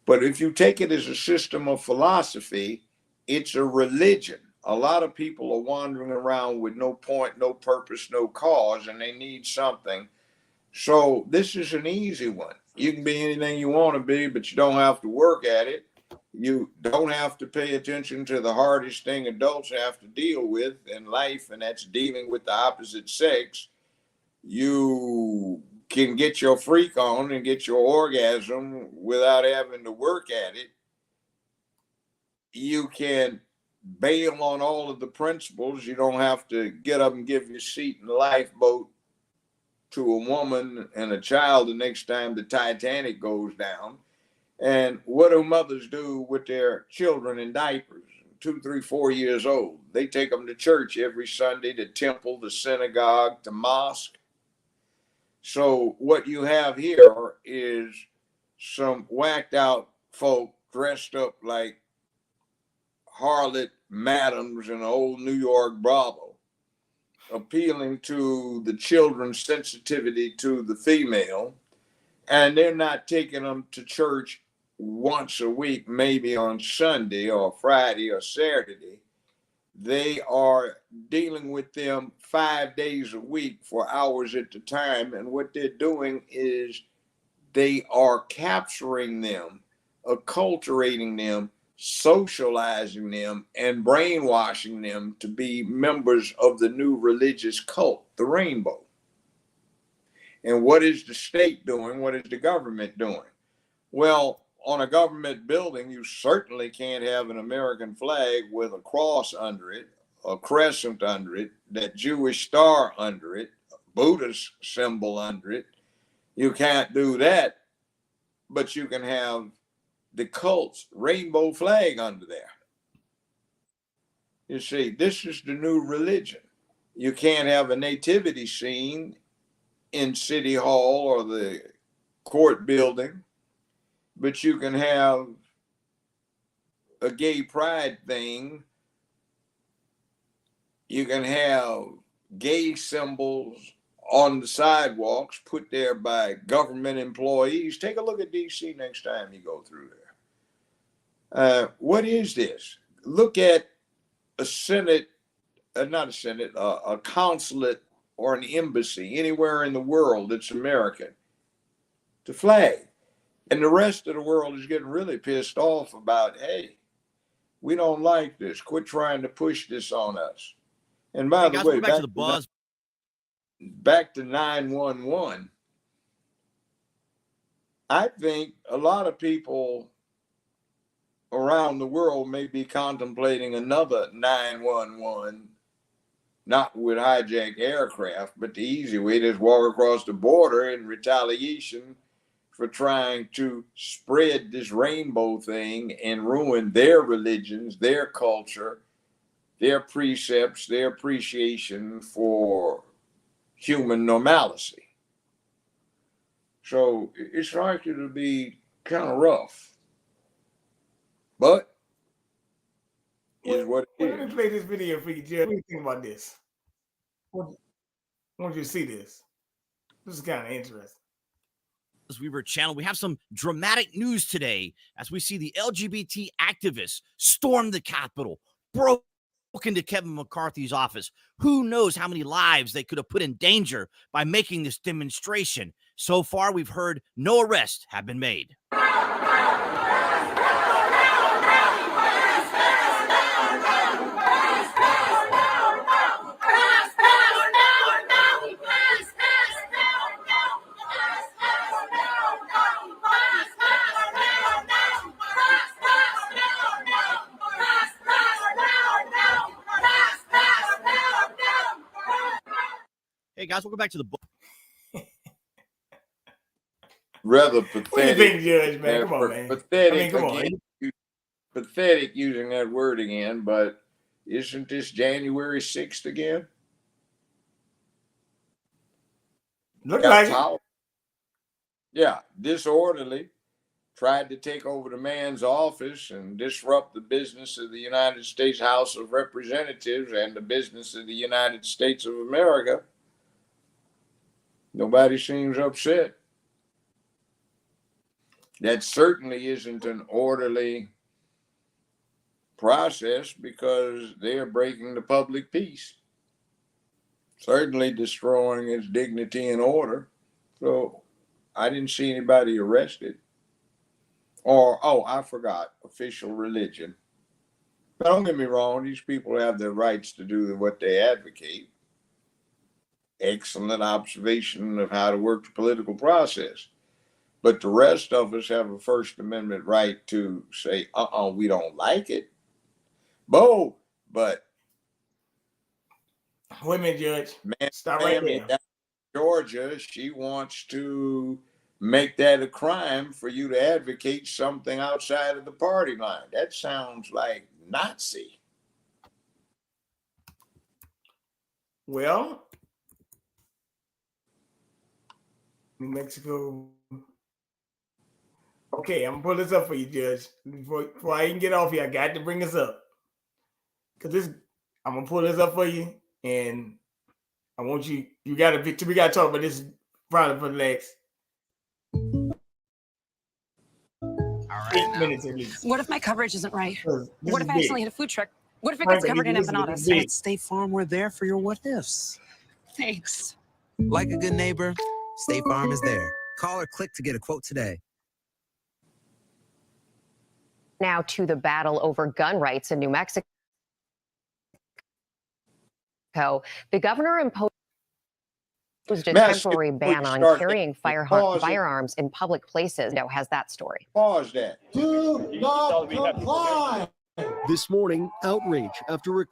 But if you take it as a system of philosophy, it's a religion. A lot of people are wandering around with no point, no purpose, no cause, and they need something. So this is an easy one. You can be anything you want to be, but you don't have to work at it. You don't have to pay attention to the hardest thing adults have to deal with in life, and that's dealing with the opposite sex. You can get your freak on and get your orgasm without having to work at it. You can bail on all of the principles. You don't have to get up and give your seat in the lifeboat to a woman and a child the next time the Titanic goes down. And what do mothers do with their children in diapers, 2, 3, 4 years old? They take them to church every Sunday, to temple, the synagogue, to mosque. So what you have here is some whacked out folk dressed up like harlot madams in an old New York Bravo, appealing to the children's sensitivity to the female. And they're not taking them to church once a week, maybe on Sunday or Friday or Saturday. They are dealing with them 5 days a week for hours at a time. And what they're doing is they are capturing them, acculturating them, socializing them, and brainwashing them to be members of the new religious cult, the rainbow. And what is the state doing? What is the government doing? Well, on a government building, you certainly can't have an American flag with a cross under it, a crescent under it, that Jewish star under it, a Buddhist symbol under it. You can't do that, but you can have the cult's rainbow flag under there. You see, this is the new religion. You can't have a nativity scene in City Hall or the court building, but you can have a gay pride thing. You can have gay symbols on the sidewalks put there by government employees. Take a look at DC next time you go through there. What is this? Look at a Senate, not a Senate, a consulate or an embassy anywhere in the world that's American. The flag. And the rest of the world is getting really pissed off about, hey, we don't like this. Quit trying to push this on us. And by the way, back to the buzz. Back to 911. I think a lot of people around the world may be contemplating another 911, not with hijacked aircraft, but the easy way, just walk across the border in retaliation for trying to spread this rainbow thing and ruin their religions, their culture, their precepts, their appreciation for human normalcy. So it's likely to be kind of rough. But is what it Let me is. play this video for you, Judge. What do you think about this? I want you to see this. This is kind of interesting. Weaver channel, we have some dramatic news today as we see the LGBT activists storm the Capitol, broke into Kevin McCarthy's office. Who knows how many lives they could have put in danger by making this demonstration. So far, we've heard no arrests have been made. Hey guys, welcome back to the book. Rather What do you pathetic. think, Judge, man? Come on, man. Pathetic. I mean, come again, pathetic using that word again, but isn't this January 6th again? Look like it. Yeah, disorderly, tried to take over the man's office and disrupt the business of the United States House of Representatives and the business of the United States of America. Nobody seems upset. That certainly isn't an orderly process because they're breaking the public peace, certainly destroying its dignity and order. So I didn't see anybody arrested. Or, oh, I forgot, official religion. But don't get me wrong, these people have their rights to do what they advocate. Excellent observation of how to work the political process. But the rest of us have a First Amendment right to say, we don't like it. But wait a minute, Judge. man, Stop right there. down in Georgia, she wants to make that a crime for you to advocate something outside of the party line. That sounds like Nazi. Well, New Mexico. Okay, I'm gonna pull this up for you, Judge. Before I even get off here, I got to bring this up. Cause I'm gonna pull this up for you, and I want we gotta talk about this probably for the next 8 minutes at least. What if my coverage isn't right? What if I big. accidentally hit a food truck? What if it gets covered in empanadas? At State Farm, we're there for your what ifs. Thanks. Like a good neighbor, State Farm is there. Call or click to get a quote today. Now to the battle over gun rights in New Mexico. The governor imposed a temporary ban on carrying firearms in public places. Now has that story. Pause that. Do not comply. This morning, outrage after a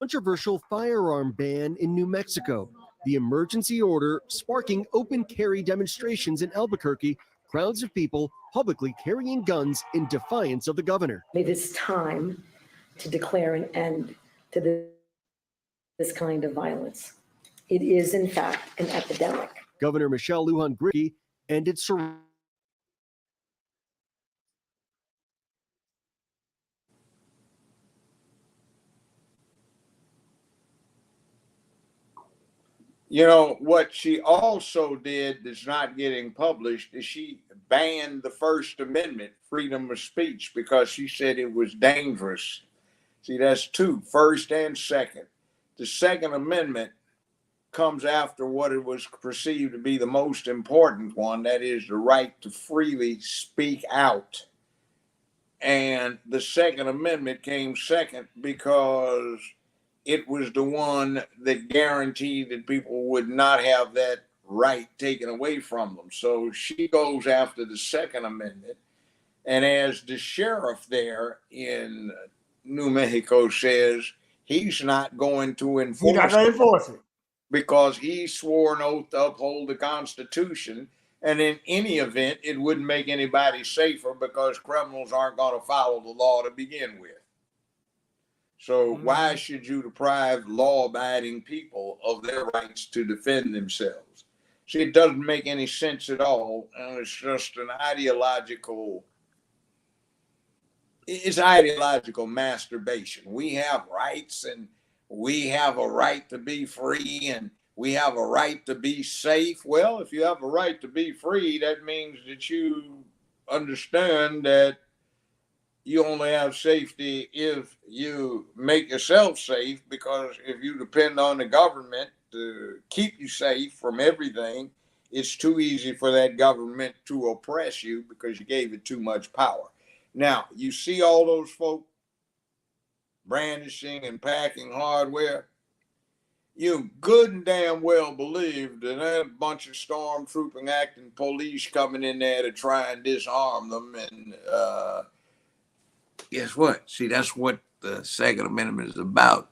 controversial firearm ban in New Mexico. The emergency order sparking open carry demonstrations in Albuquerque. Crowds of people publicly carrying guns in defiance of the governor. It is time to declare an end to this kind of violence. It is, in fact, an epidemic. Governor Michelle Lujan Grisham ended You know, what she also did that's not getting published is she banned the First Amendment, freedom of speech, because she said it was dangerous. See, that's two, first and second. The Second Amendment comes after what it was perceived to be the most important one, that is the right to freely speak out. And the Second Amendment came second because it was the one that guaranteed that people would not have that right taken away from them. So she goes after the Second Amendment. And as the sheriff there in New Mexico says, he's not going to enforce it because he swore an oath to uphold the Constitution. And in any event, it wouldn't make anybody safer because criminals aren't going to follow the law to begin with. So why should you deprive law-abiding people of their rights to defend themselves? See, it doesn't make any sense at all. And it's just it's ideological masturbation. We have rights, and we have a right to be free, and we have a right to be safe. Well, if you have a right to be free, that means that you understand that you only have safety if you make yourself safe, because if you depend on the government to keep you safe from everything, it's too easy for that government to oppress you because you gave it too much power. Now, you see all those folk brandishing and packing hardware. You good and damn well believe that a bunch of stormtrooping acting police coming in there to try and disarm them. And guess what? See, that's what the Second Amendment is about.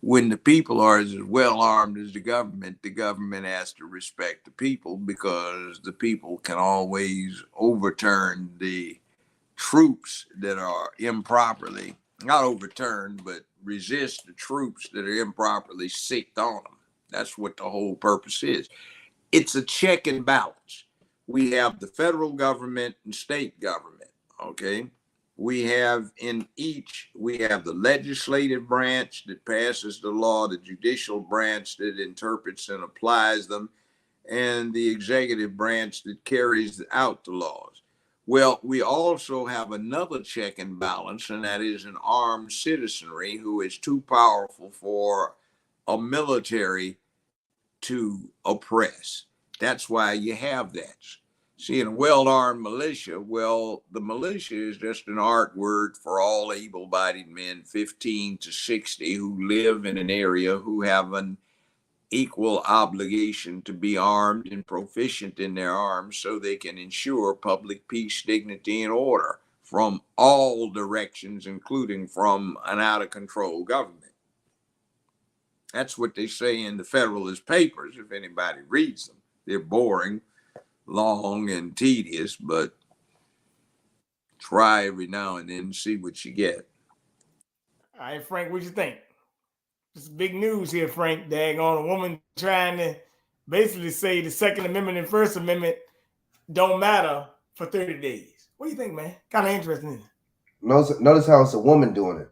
When the people are as well armed as the government has to respect the people, because the people can always overturn the troops that are improperly, not overturned, but resist the troops that are improperly sicked on them. That's what the whole purpose is. It's a check and balance. We have the federal government and state government, okay? We have the legislative branch that passes the law, the judicial branch that interprets and applies them, and the executive branch that carries out the laws. Well, we also have another check and balance, and that is an armed citizenry who is too powerful for a military to oppress. That's why you have that. See, in a well-armed militia, well, the militia is just an art word for all able-bodied men 15 to 60 who live in an area, who have an equal obligation to be armed and proficient in their arms so they can ensure public peace, dignity, and order from all directions, including from an out-of-control government. That's what they say in the Federalist Papers, if anybody reads them. They're boring, long, and tedious, but try every now and then and see what you get. All right, Frank, what you think? It's big news here, Frank. Daggone, a woman trying to basically say the Second Amendment and First Amendment don't matter for 30 days. What do you think, man? Kind of interesting. Notice how it's a woman doing it.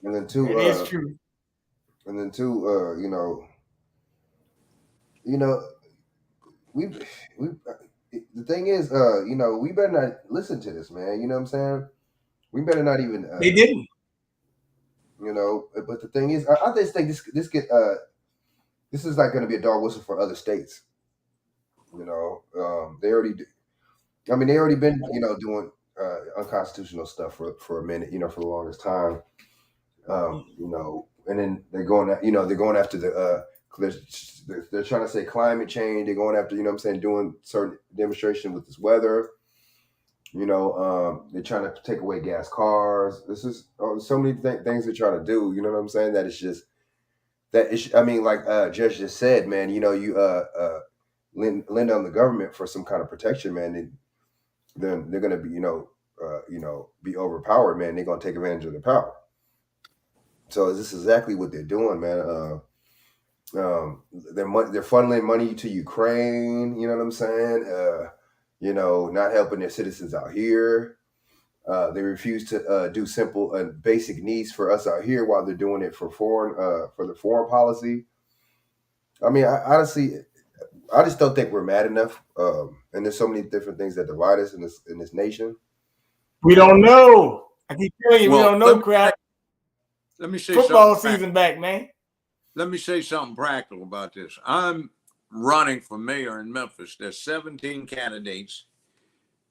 And then two, it is true. And then two, we the thing is, we better not listen to this, man. You know what I'm saying? We better not even. They didn't. But the thing is, I just think this is like going to be a dog whistle for other states. They already do. I mean, they already been, doing unconstitutional stuff for a minute, for the longest time. And then they're going after the they're trying to say climate change. They're going after, doing certain demonstration with this weather. They're trying to take away gas cars. This is so many things they're trying to do. You know what I'm saying? That it's just like Judge just said, man. You lend on the government for some kind of protection, man. Then they're gonna be, be overpowered, man. They're gonna take advantage of the power. So this is exactly what they're doing, man. They're funneling money to Ukraine. You know what I'm saying? Not helping their citizens out here. They refuse to do simple and basic needs for us out here while they're doing it for the foreign policy. I mean, I just don't think we're mad enough. And there's so many different things that divide us in this nation. We don't know. I keep telling you, we don't know, crap. Let me say football season back, man. Let me say something practical about this. I'm running for mayor in Memphis. There's 17 candidates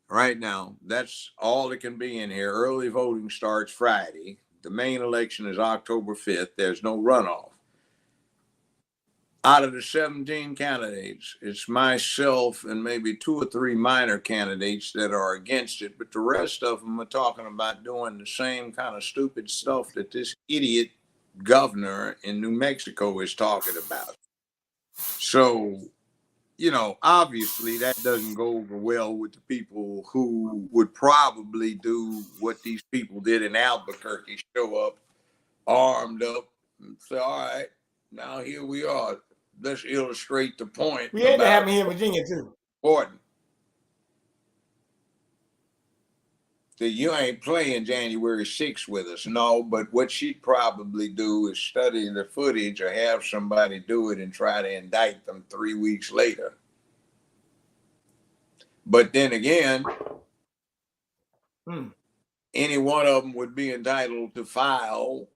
right now. That's all that can be in here. Early voting starts Friday. The main election is October 5th. There's no runoff. Out of the 17 candidates, it's myself and maybe 2 or 3 minor candidates that are against it, but the rest of them are talking about doing the same kind of stupid stuff that this idiot governor in New Mexico is talking about. So, obviously that doesn't go over well with the people who would probably do what these people did in Albuquerque, show up armed up and say, all right, now here we are. let's illustrate the point. We had to have him here in Virginia too. Important. That you ain't playing January 6th with us. No, but what she'd probably do is study the footage or have somebody do it and try to indict them 3 weeks later. But then again, any one of them would be entitled to file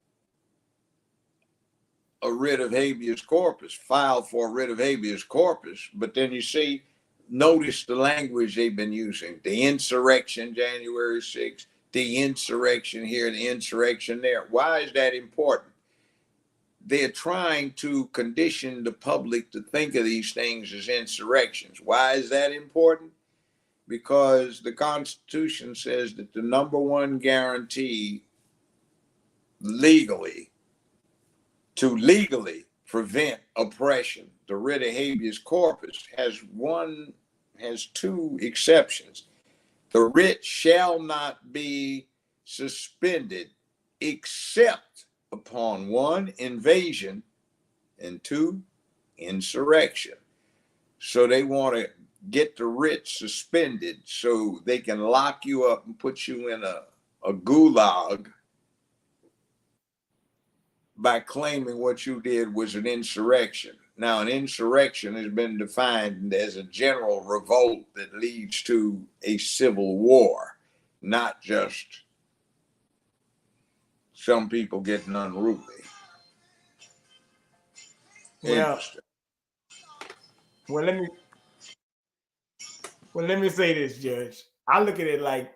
a writ of habeas corpus, file for a writ of habeas corpus. But then you see, notice the language they've been using. The insurrection, January 6th, the insurrection here, the insurrection there. Why is that important? They're trying to condition the public to think of these things as insurrections. Why is that important? Because the Constitution says that the number one guarantee legally to legally prevent oppression, the writ of habeas corpus, has two exceptions. The writ shall not be suspended except upon 1, invasion, and 2, insurrection. So they want to get the writ suspended so they can lock you up and put you in a gulag by claiming what you did was an insurrection. Now, an insurrection has been defined as a general revolt that leads to a civil war, not just some people getting unruly. Well, let me say this, Judge. I look at it like,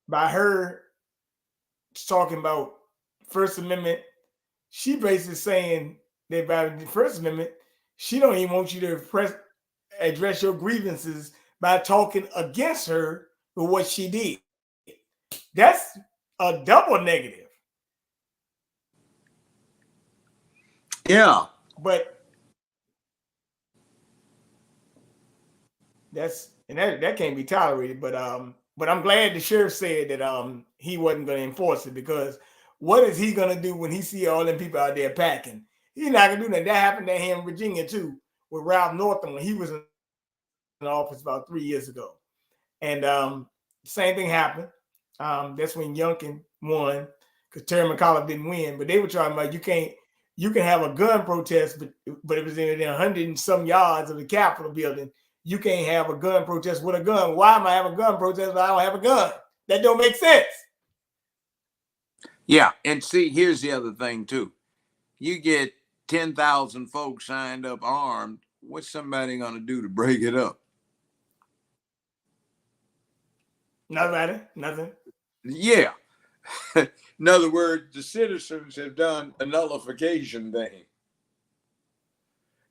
by her talking about First Amendment, she basically saying that by the First Amendment, she don't even want you to address your grievances by talking against her for what she did. That's a double negative. Yeah. But that can't be tolerated. But I'm glad the sheriff said that he wasn't going to enforce it, because what is he going to do when he see all them people out there packing? He's not going to do that. That happened to him in Virginia too, with Ralph Northam when he was in office about 3 years ago. And same thing happened. That's when Youngkin won, because Terry McAuliffe didn't win. But they were talking about you can have a gun protest, but it was in 100 and some yards of the Capitol building. You can't have a gun protest with a gun. Why am I having a gun protest if I don't have a gun? That don't make sense. Yeah, and see, here's the other thing too. You get 10,000 folks signed up armed. What's somebody going to do to break it up? Nothing. Yeah. In other words, the citizens have done a nullification thing.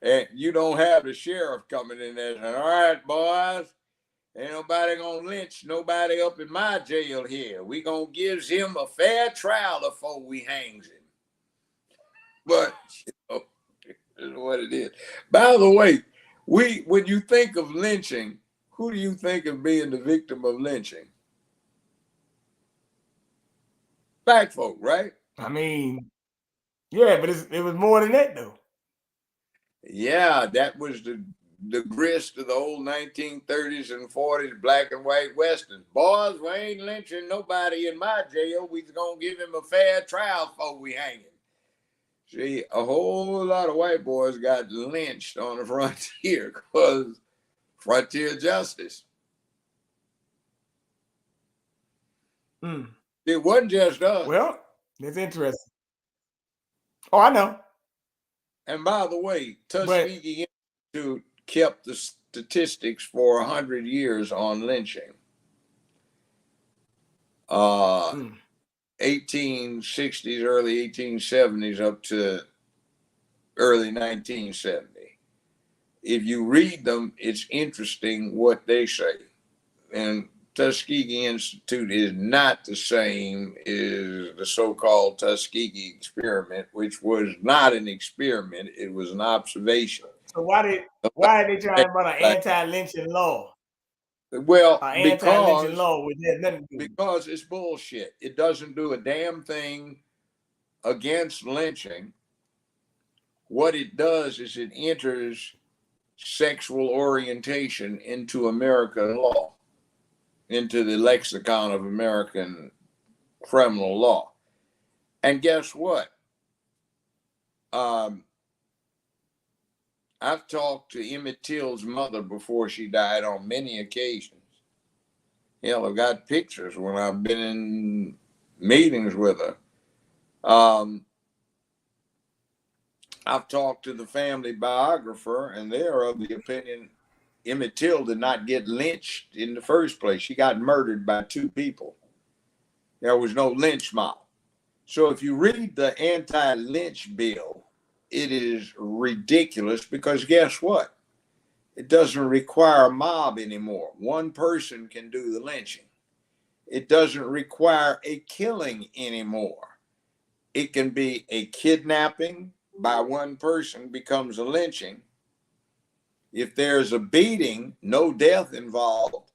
And you don't have the sheriff coming in there saying, all right, boys, ain't nobody going to lynch nobody up in my jail here. We going to give him a fair trial before we hangs him. But, that's what it is. By the way, when you think of lynching, who do you think of being the victim of lynching? Black folk, right? I mean, yeah, but it was more than that, though. Yeah, that was the grist of the old 1930s and 40s black and white westerns. Boys, we ain't lynching nobody in my jail. We's gonna give him a fair trial before we hang him. See, a whole lot of white boys got lynched on the frontier because frontier justice. It wasn't just us. Well, that's interesting. Oh, I know. And by the way, Tuskegee Institute kept the statistics for 100 years on lynching. 1860s, early 1870s up to early 1970. If you read them, it's interesting what they say. And Tuskegee Institute is not the same as the so-called Tuskegee experiment, which was not an experiment, it was an observation. So why are they trying about an anti-lynching law? Well, anti-lynching law with that nothing to do. Because it's bullshit. It doesn't do a damn thing against lynching. what it does is it enters sexual orientation into American law, into the lexicon of American criminal law. And guess what? I've talked to Emmett Till's mother before she died on many occasions. Hell, I've got pictures when I've been in meetings with her. I've talked to the family biographer, and they are of the opinion Emmett Till did not get lynched in the first place. She got murdered by two people. There was no lynch mob. So if you read the anti-lynch bill, it is ridiculous because guess what? It doesn't require a mob anymore. One person can do the lynching. It doesn't require a killing anymore. It can be a kidnapping by one person becomes a lynching. If there's a beating, no death involved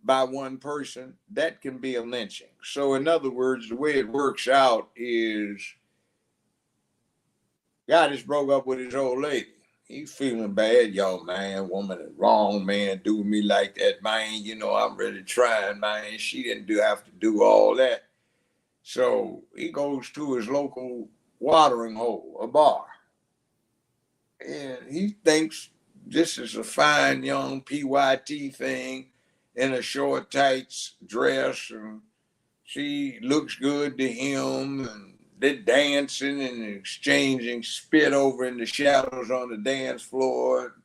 by one person, that can be a lynching. So in other words, the way it works out is guy just broke up with his old lady. He's feeling bad. Yo, man, woman, wrong man, do me like that, man. You know, I'm really trying, man. She didn't have to do all that. So he goes to his local watering hole, a bar. And he thinks this is a fine young PYT thing in a short tights dress, and she looks good to him, and they're dancing and exchanging spit over in the shadows on the dance floor.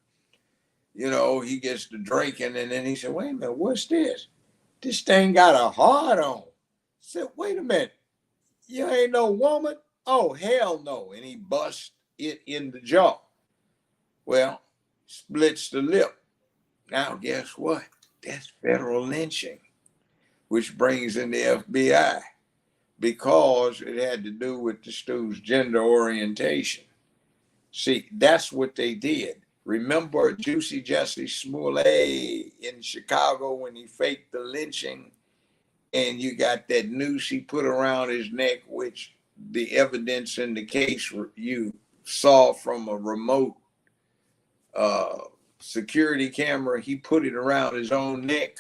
You know, he gets to drinking, and then he said, wait a minute, what's this? This thing got a heart on. I said, wait a minute, you ain't no woman? Oh, hell no. And he busts it in the jaw. Well, splits the lip. Now, guess what? That's federal lynching, which brings in the FBI because it had to do with the stew's gender orientation. See, that's what they did. Remember Juicy Jesse Smollett in Chicago when he faked the lynching, and you got that noose he put around his neck, which the evidence in the case you saw from a remote security camera, he put it around his own neck.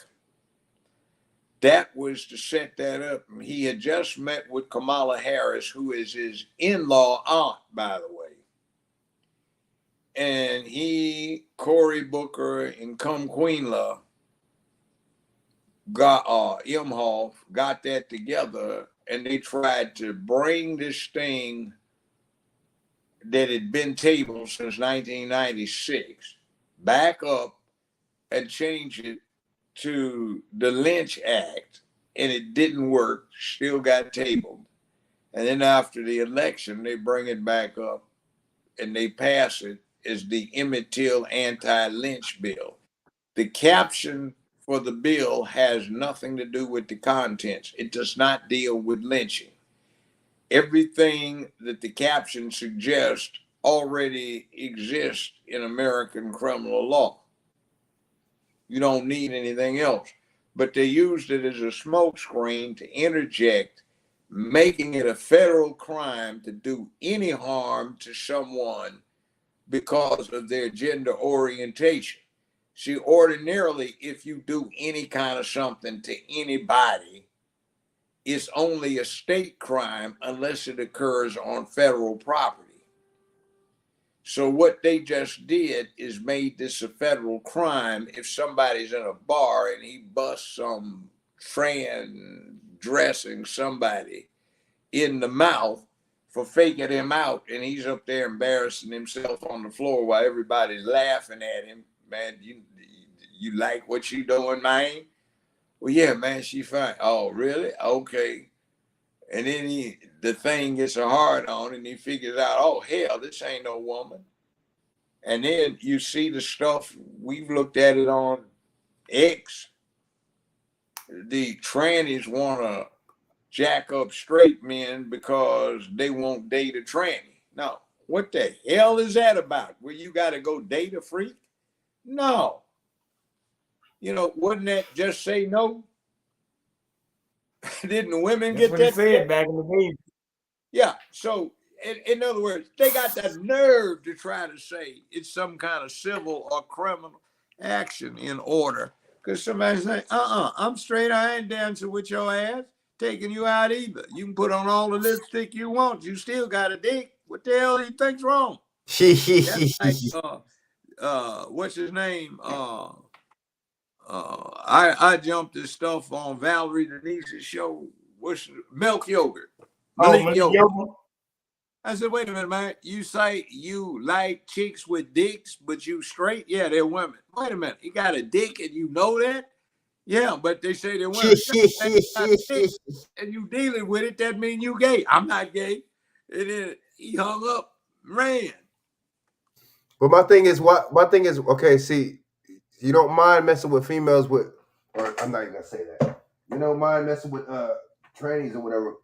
That was to set that up. He had just met with Kamala Harris, who is his in-law aunt, by the way. And he, Cory Booker, and Cum Queenla got Imhoff got that together, and they tried to bring this thing that had been tabled since 1996 back up and change it to the Lynch Act, and it didn't work, still got tabled. And then after the election, they bring it back up and they pass it as the Emmett Till anti-lynch bill. The caption for the bill has nothing to do with the contents. It does not deal with lynching. Everything that the caption suggests already exists in American criminal law. You don't need anything else. But they used it as a smokescreen to interject, making it a federal crime to do any harm to someone because of their gender orientation. See, ordinarily, if you do any kind of something to anybody, it's only a state crime unless it occurs on federal property. So what they just did is made this a federal crime if somebody's in a bar and he busts some trans dressing somebody in the mouth for faking him out, and he's up there embarrassing himself on the floor while everybody's laughing at him. Man, you like what she doing, man? Well, yeah, man, she fine. Oh, really? Okay. And then the thing gets a hard on, and he figures out, oh, hell, this ain't no woman. And then you see the stuff, we've looked at it on X. The trannies want to jack up straight men because they won't date a tranny. Now, what the hell is that about? Where you got to go date a freak? No. You know, wouldn't that just say no? Didn't the women get that? Said back in the day. Yeah. So in other words, they got that nerve to try to say it's some kind of civil or criminal action in order. Because somebody say, I'm straight. I ain't dancing with your ass, taking you out either. You can put on all the lipstick you want. You still got a dick. What the hell do you think's wrong? That's like, what's his name? I jumped this stuff on Valerie Denise's show. What's Milk Yogurt? Malik Yogurt. I said, wait a minute, man. You say you like chicks with dicks, but you straight? Yeah, they're women. Wait a minute. You got a dick and you know that? Yeah, but they say they're women. And you dealing with it, that means you gay. I'm not gay. And then he hung up, ran. But my thing is, okay, see, you don't mind messing with females with, or I'm not even gonna say that. You don't mind messing with trannies or whatever.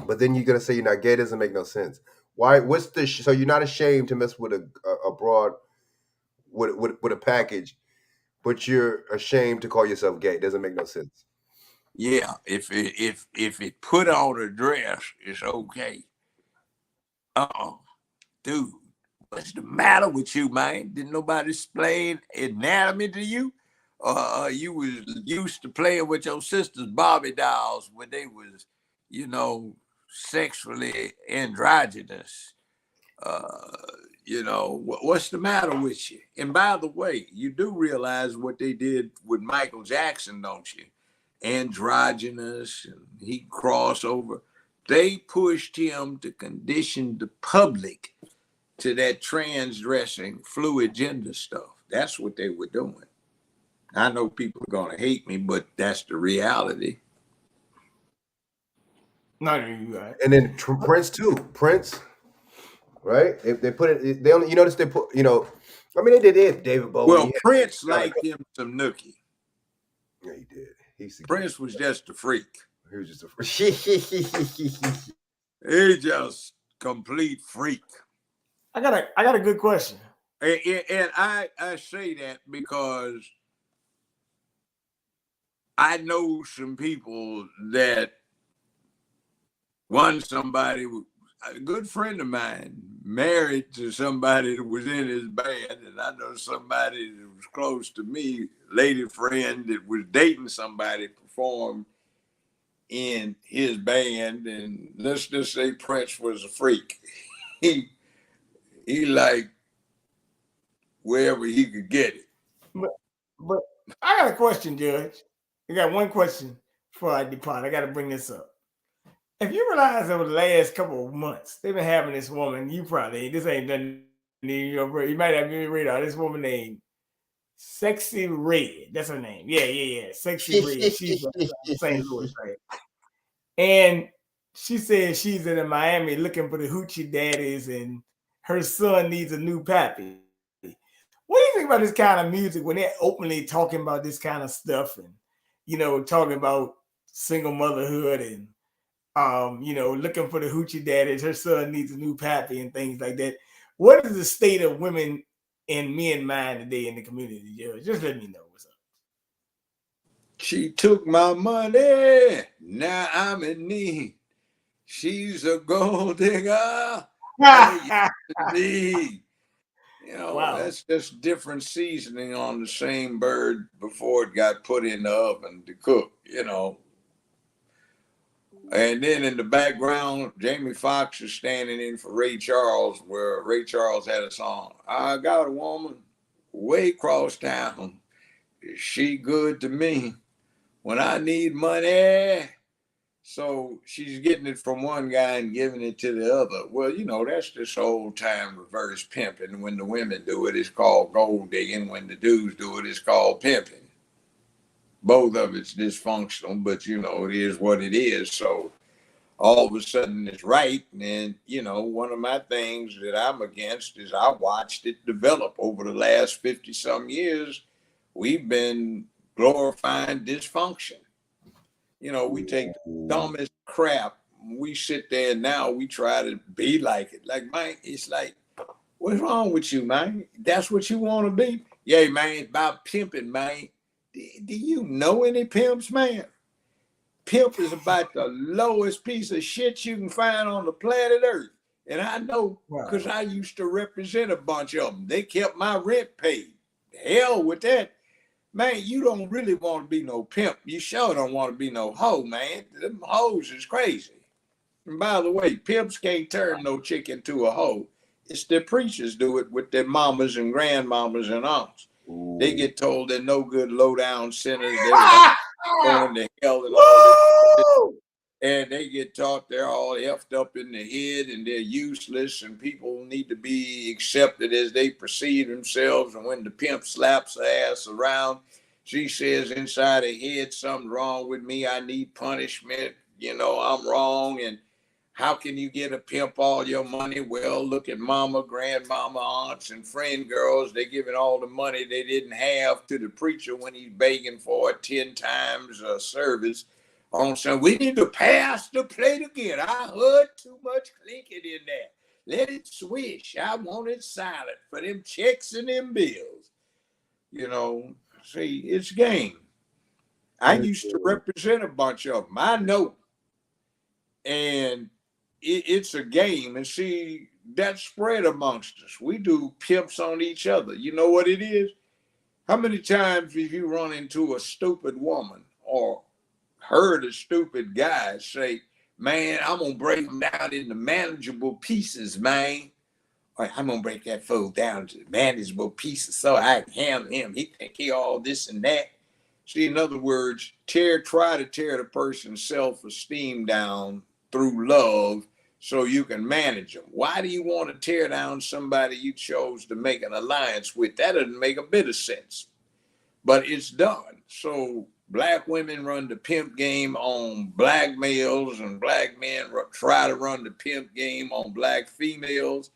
But then you're gonna say you're not gay. Doesn't make no sense. Why? What's the? So you're not ashamed to mess with a broad with a package, but you're ashamed to call yourself gay. Doesn't make no sense. Yeah, if it put on a dress, it's okay. Dude, what's the matter with you, man? Didn't nobody explain anatomy to you? You was used to playing with your sister's Barbie dolls when they was, sexually androgynous. What's the matter with you? And by the way, you do realize what they did with Michael Jackson, don't you? Androgynous, and he crossed over. They pushed him to condition the public to that trans-dressing, fluid gender stuff. That's what they were doing. I know people are going to hate me, but that's the reality. No, you're right. And then Prince too. Prince, right? If they put it, they only, you notice they put, I mean, they did David Bowie. Well, Prince liked him some nookie. Yeah, he did. Prince was just a freak. He was just a freak. He just complete freak. I got a good question. And I say that because I know some people that somebody, a good friend of mine, married to somebody that was in his band, and I know somebody that was close to me, lady friend that was dating somebody, performed in his band, and let's just say Prince was a freak. He liked wherever he could get it. But I got a question, Judge. I got one question before I depart. I got to bring this up. If you realize over the last couple of months, they've been having this woman, this ain't nothing, you might have been radar, this woman named Sexy Red. That's her name. Yeah. Sexy Red. She's from St. Louis, right? And she said she's in Miami looking for the hoochie daddies and her son needs a new pappy. What do you think about this kind of music when they're openly talking about this kind of stuff and, talking about single motherhood and, looking for the hoochie daddies, her son needs a new pappy and things like that. What is the state of women and men mind today in the community, Judge? Just let me know what's up. She took my money. Now I'm in need. She's a gold digger. Wow. That's just different seasoning on the same bird before it got put in the oven to cook, And then in the background, Jamie Foxx is standing in for Ray Charles, where Ray Charles had a song. I got a woman way across town. Is she good to me when I need money? So she's getting it from one guy and giving it to the other. Well, that's this old time reverse pimping. When the women do it, it's called gold digging. When the dudes do it, it's called pimping. Both of it's dysfunctional, but it is what it is. So all of a sudden it's right. And one of my things that I'm against is I watched it develop over the last 50 some years. We've been glorifying dysfunction. We take the dumbest crap. We sit there now, we try to be like it. Like, man, it's like, what's wrong with you, man? That's what you want to be? Yeah, man, it's about pimping, man. Do you know any pimps, man? Pimp is about the lowest piece of shit you can find on the planet Earth. And I know because I used to represent a bunch of them. They kept my rent paid. Hell with that. Man, you don't really want to be no pimp. You sure don't want to be no hoe, man. Them hoes is crazy. And by the way, pimps can't turn no chick into a hoe. It's the preachers do it with their mamas and grandmamas and aunts. Ooh. They get told they're no good low-down sinners. They're going to hell and all this. And they get taught they're all effed up in the head and they're useless and people need to be accepted as they perceive themselves. And when the pimp slaps her ass around, she says inside her head, something's wrong with me. I need punishment. You know, I'm wrong. And how can you get a pimp all your money? Well, look at mama, grandmama, aunts, and friend girls. They're giving all the money they didn't have to the preacher when he's begging for it 10 times a service. On some, we need to pass the plate again. I heard too much clinking in there. Let it swish. I want it silent for them checks and them bills. You know, see, it's game. I used to represent a bunch of them. I know. And it's a game. And see, that's spread amongst us. We do pimps on each other. You know what it is? How many times have you run into a stupid woman or heard a stupid guy say, man, I'm going to break him down into manageable pieces, man. Or I'm going to break that fool down to manageable pieces so I can handle him. He think he all this and that. See, in other words, try to tear the person's self-esteem down through love so you can manage them. Why do you want to tear down somebody you chose to make an alliance with? That doesn't make a bit of sense. But it's done. So black women run the pimp game on black males and black men try to run the pimp game on black females.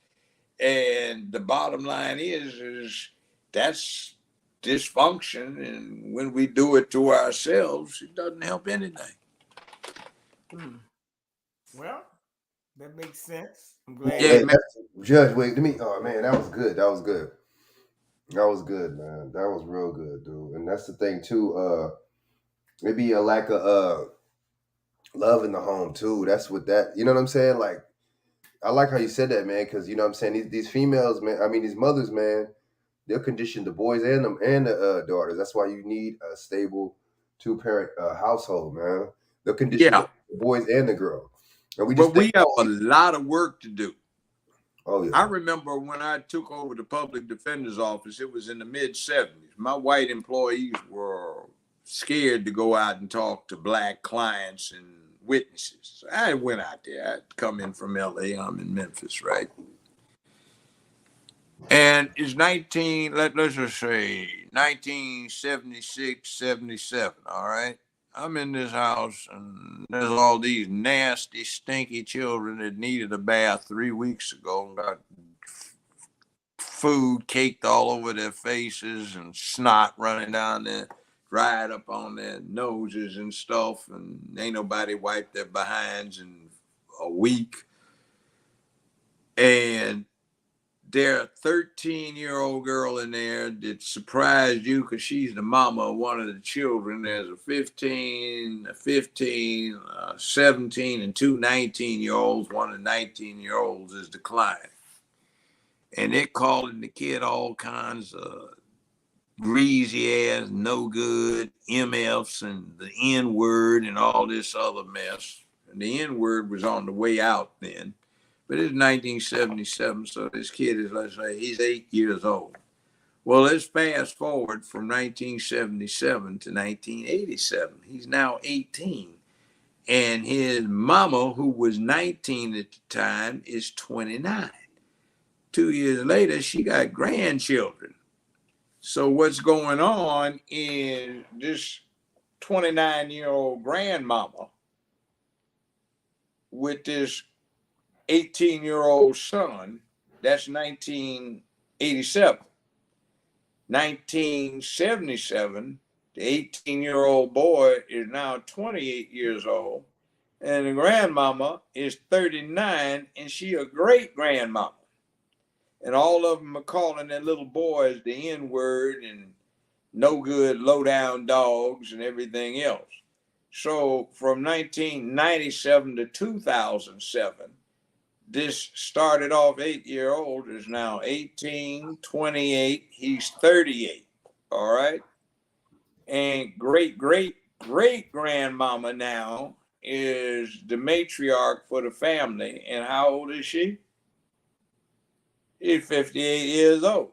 And the bottom line is that's dysfunction. And when we do it to ourselves, it doesn't help anything. Well, that makes sense. I'm glad. Yeah, Judge, wait, oh man, that was good. That was good. That was good, man. That was real good, dude. And that's the thing too. Maybe a lack of love in the home too. That's what that. You know what I'm saying? Like, I like how you said that, man. Because you know what I'm saying. These females, man. I mean, these mothers, man. They'll condition the boys and the daughters. That's why you need a stable 2-parent household, man. They'll condition the boys and the girl. And we have a lot of work to do. Oh, yeah. I remember when I took over the public defender's office, it was in the mid-70s. My white employees were scared to go out and talk to black clients and witnesses. So I went out there. I'd come in from LA. I'm in Memphis, right? And it's let's just say 1976, 77, all right? I'm in this house and there's all these nasty, stinky children that needed a bath 3 weeks ago and got food caked all over their faces and snot running down there, dried up on their noses and stuff, and ain't nobody wiped their behinds in a week. And there's a 13-year-old girl in there that surprised you because she's the mama of one of the children. There's a 15, 17, and two 19-year-olds. One of the 19-year-olds is the client. And they're calling the kid all kinds of greasy ass, no good, MFs, and the N-word and all this other mess. And the N-word was on the way out then. But it's 1977, so this kid is, let's say, he's 8 years old. Well, let's fast forward from 1977 to 1987. He's now 18. And his mama, who was 19 at the time, is 29. 2 years later, she got grandchildren. So what's going on is this 29-year-old grandmama with this 18-year-old son, that's 1987. 1977, the 18-year-old boy is now 28 years old, and the grandmama is 39, and she a great-grandmama. And all of them are calling their little boys the N-word and no good, low-down dogs and everything else. So from 1997 to 2007, this started off 8-year-old is now 18, 28. He's 38. All right. And great grandmama now is the matriarch for the family. And how old is she? She's 58 years old.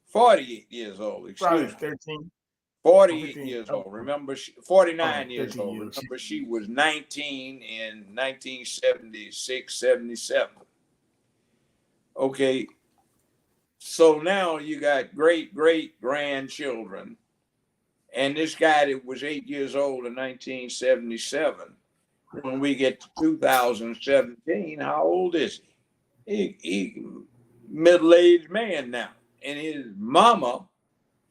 48 years old, Probably excuse me. 13. 48 years old. Remember, 49 years 13 old. years. Remember, she was 19 in 1976, 77. Okay. So now you got great grandchildren. And this guy that was 8 years old in 1977, when we get to 2017, how old is he? He middle-aged man now. And his mama,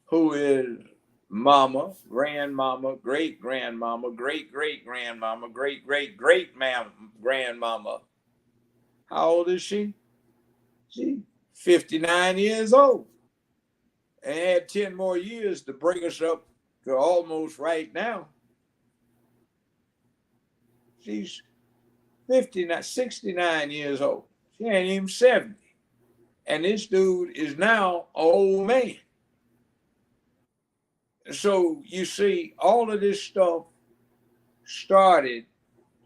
who is mama, grandmama, great-grandmama, great-great-grandmama, great-great-great-grandmama, how old is she? She's 59 years old. And had 10 more years to bring us up to almost right now. She's 69 years old. She ain't even 70. And this dude is now an old man. So you see, all of this stuff started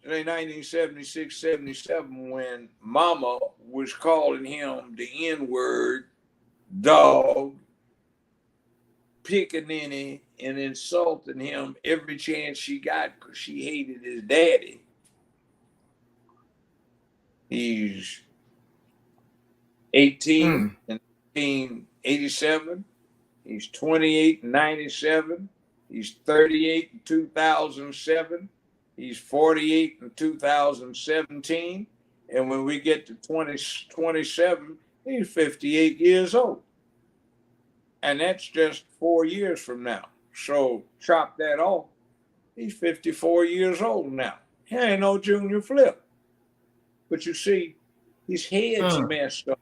in 1976, 77 when mama was calling him the N-word, dog, pickaninny, and insulting him every chance she got because she hated his daddy. He's 18 in 1987. He's 28 in 97. He's 38 in 2007. He's 48 in 2017. And when we get to 2027, he's 58 years old. And that's just 4 years from now. So chop that off. He's 54 years old now. He ain't no Junior Flip. But you see, his head's messed up.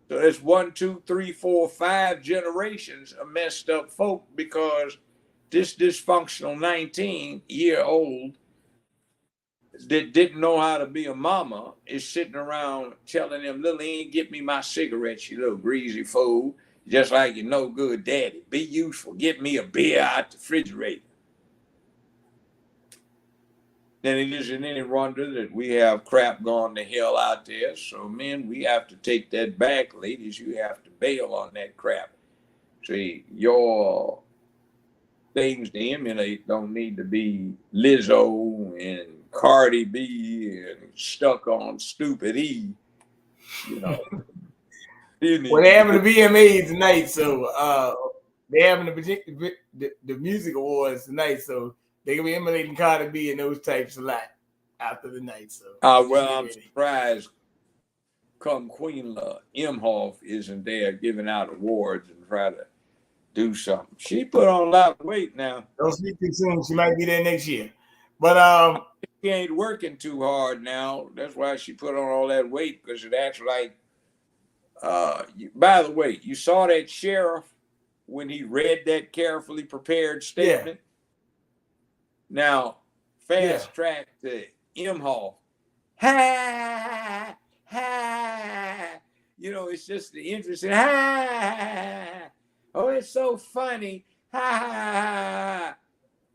So it's 1, 2, 3, 4, 5 generations of messed up folk because this dysfunctional 19-year-old that didn't know how to be a mama is sitting around telling him, Lily, get me my cigarettes, you little greasy fool. Just like your no good daddy. Be useful. Get me a beer out the refrigerator. Then it isn't any wonder that we have crap gone to hell out there. So, men, we have to take that back. Ladies, you have to bail on that crap. See, your things to emulate don't need to be Lizzo and Cardi B and stuck on stupid E. You know. Well, they're having the VMAs tonight, so they're having the music awards tonight, so they're gonna be emulating Cardi B and those types a lot after the night. So, well, I'm surprised. Come Queen Imhoff isn't there giving out awards and try to do something. She put on a lot of weight now. Don't speak too soon. She might be there next year, but she ain't working too hard now. That's why she put on all that weight because it acts like. By the way, you saw that sheriff when he read that carefully prepared statement. Yeah. Now, fast track to Imhoff. Ha ha! You know, it's just the interesting. Ha! Oh, it's so funny. Ha!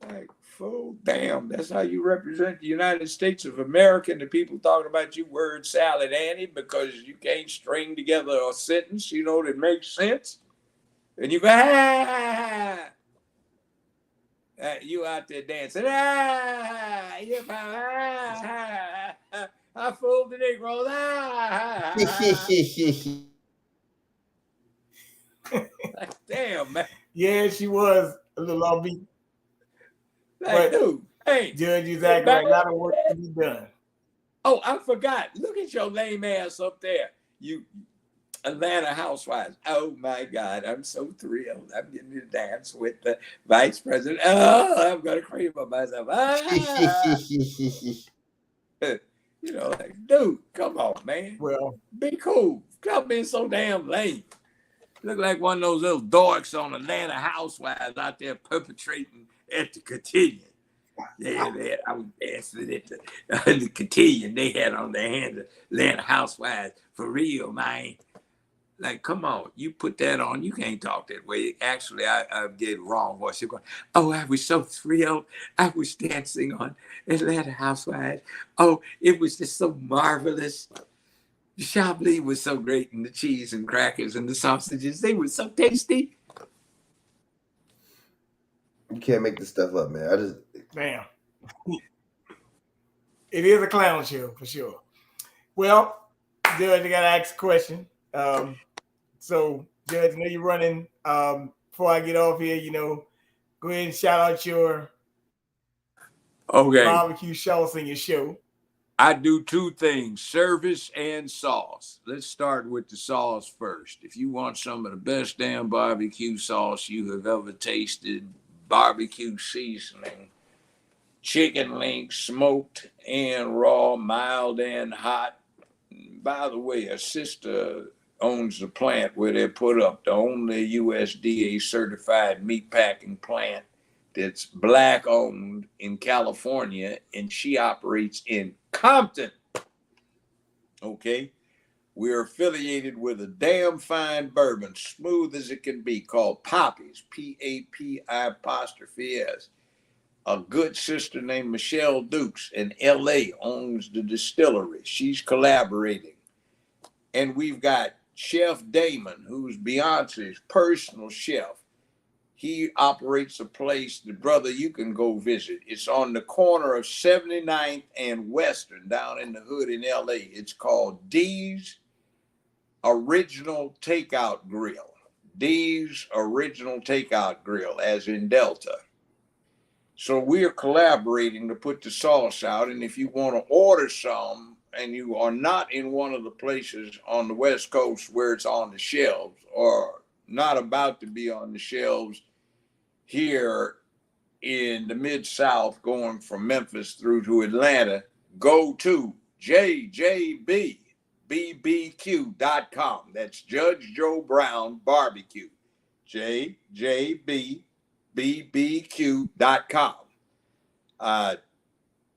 Like, fool, damn, that's how you represent the United States of America and the people talking about you word salad, Annie, because you can't string together a sentence, you know, that makes sense. And you go, ah, you out there dancing, ah, I fooled the Negroes, like, damn, man. Yeah, she was a little offbeat. Like, dude, hey, Judge, exactly right. A lot of work to be done. Oh, I forgot. Look at your lame ass up there. You Atlanta Housewives. Oh my God, I'm so thrilled. I'm getting to dance with the vice president. Oh, I'm gonna cream on myself. You know, like, dude, come on, man. Well, be cool. Stop being so damn lame. Look like one of those little dorks on Atlanta Housewives out there perpetrating at the cotillion. Yeah, I was dancing at the cotillion they had on their hands, Atlanta Housewives. For real, man. Like, come on, you put that on, you can't talk that way. Actually, I did wrong voice. You're going, oh, I was so thrilled. I was dancing on Atlanta Housewives. Oh, it was just so marvelous. The chablis was so great, and the cheese and crackers and the sausages, they were so tasty. You can't make this stuff up, man. I just Damn. It is a clown show for sure. Well, Judge, I gotta ask a question. So, Judge, I know you're running. Before I get off here, go ahead and shout out your barbecue sauce in your show. I do two things, service and sauce. Let's start with the sauce first. If you want some of the best damn barbecue sauce you have ever tasted, barbecue seasoning, chicken links, smoked and raw, mild and hot. By the way, a sister owns the plant where they put up the only USDA certified meat packing plant that's Black owned in California, and she operates in Compton. Okay. We're affiliated with a damn fine bourbon, smooth as it can be, called Poppy's, P-A-P-I''S. A good sister named Michelle Dukes in LA owns the distillery. She's collaborating. And we've got Chef Damon, who's Beyonce's personal chef. He operates a place, the brother, you can go visit. It's on the corner of 79th and Western down in the hood in LA. It's called D's Original Takeout Grill. D's Original Takeout Grill, as in Delta. So we're collaborating to put the sauce out. And if you want to order some and you are not in one of the places on the West Coast where it's on the shelves or not about to be on the shelves here in the Mid-South, going from Memphis through to Atlanta, go to jjbbbq.com. That's Judge Joe Brown Barbecue. jjbbbq.com.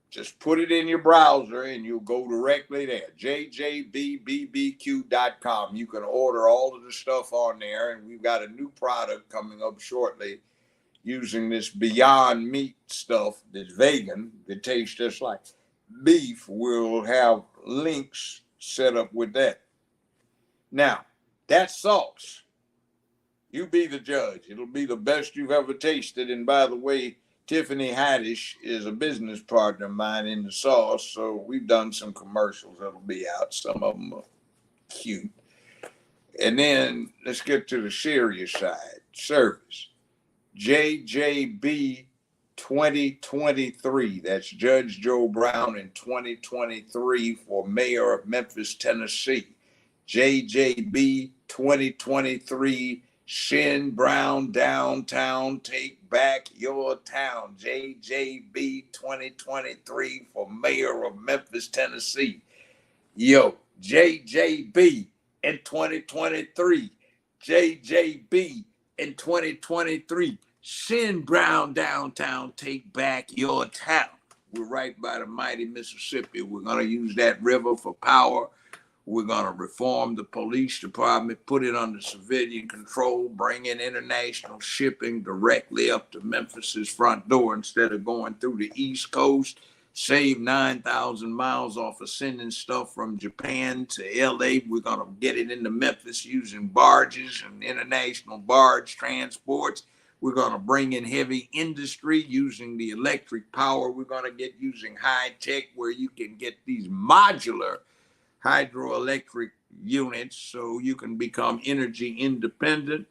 Just put it in your browser and you'll go directly there. jjbbbq.com. You can order all of the stuff on there, and we've got a new product coming up shortly using this Beyond Meat stuff that's vegan, that tastes just like beef. We'll have links set up with that. Now, that sauce, you be the judge. It'll be the best you've ever tasted. And by the way, Tiffany Haddish is a business partner of mine in the sauce, so we've done some commercials that'll be out. Some of them are cute. And then let's get to the serious side, service. JJB 2023. That's Judge Joe Brown in 2023 for mayor of Memphis, Tennessee. JJB 2023. Shin Brown downtown, take back your town. JJB 2023 for mayor of Memphis, Tennessee. Yo, JJB in 2023. JJB in 2023. Shin Brown downtown, take back your town. We're right by the mighty Mississippi. We're going to use that river for power. We're going to reform the police department, put it under civilian control, bring in international shipping directly up to Memphis's front door instead of going through the East Coast, save 9,000 miles off of sending stuff from Japan to LA. We're going to get it into Memphis using barges and international barge transports. We're going to bring in heavy industry using the electric power. We're going to get using high tech where you can get these modular hydroelectric units so you can become energy independent.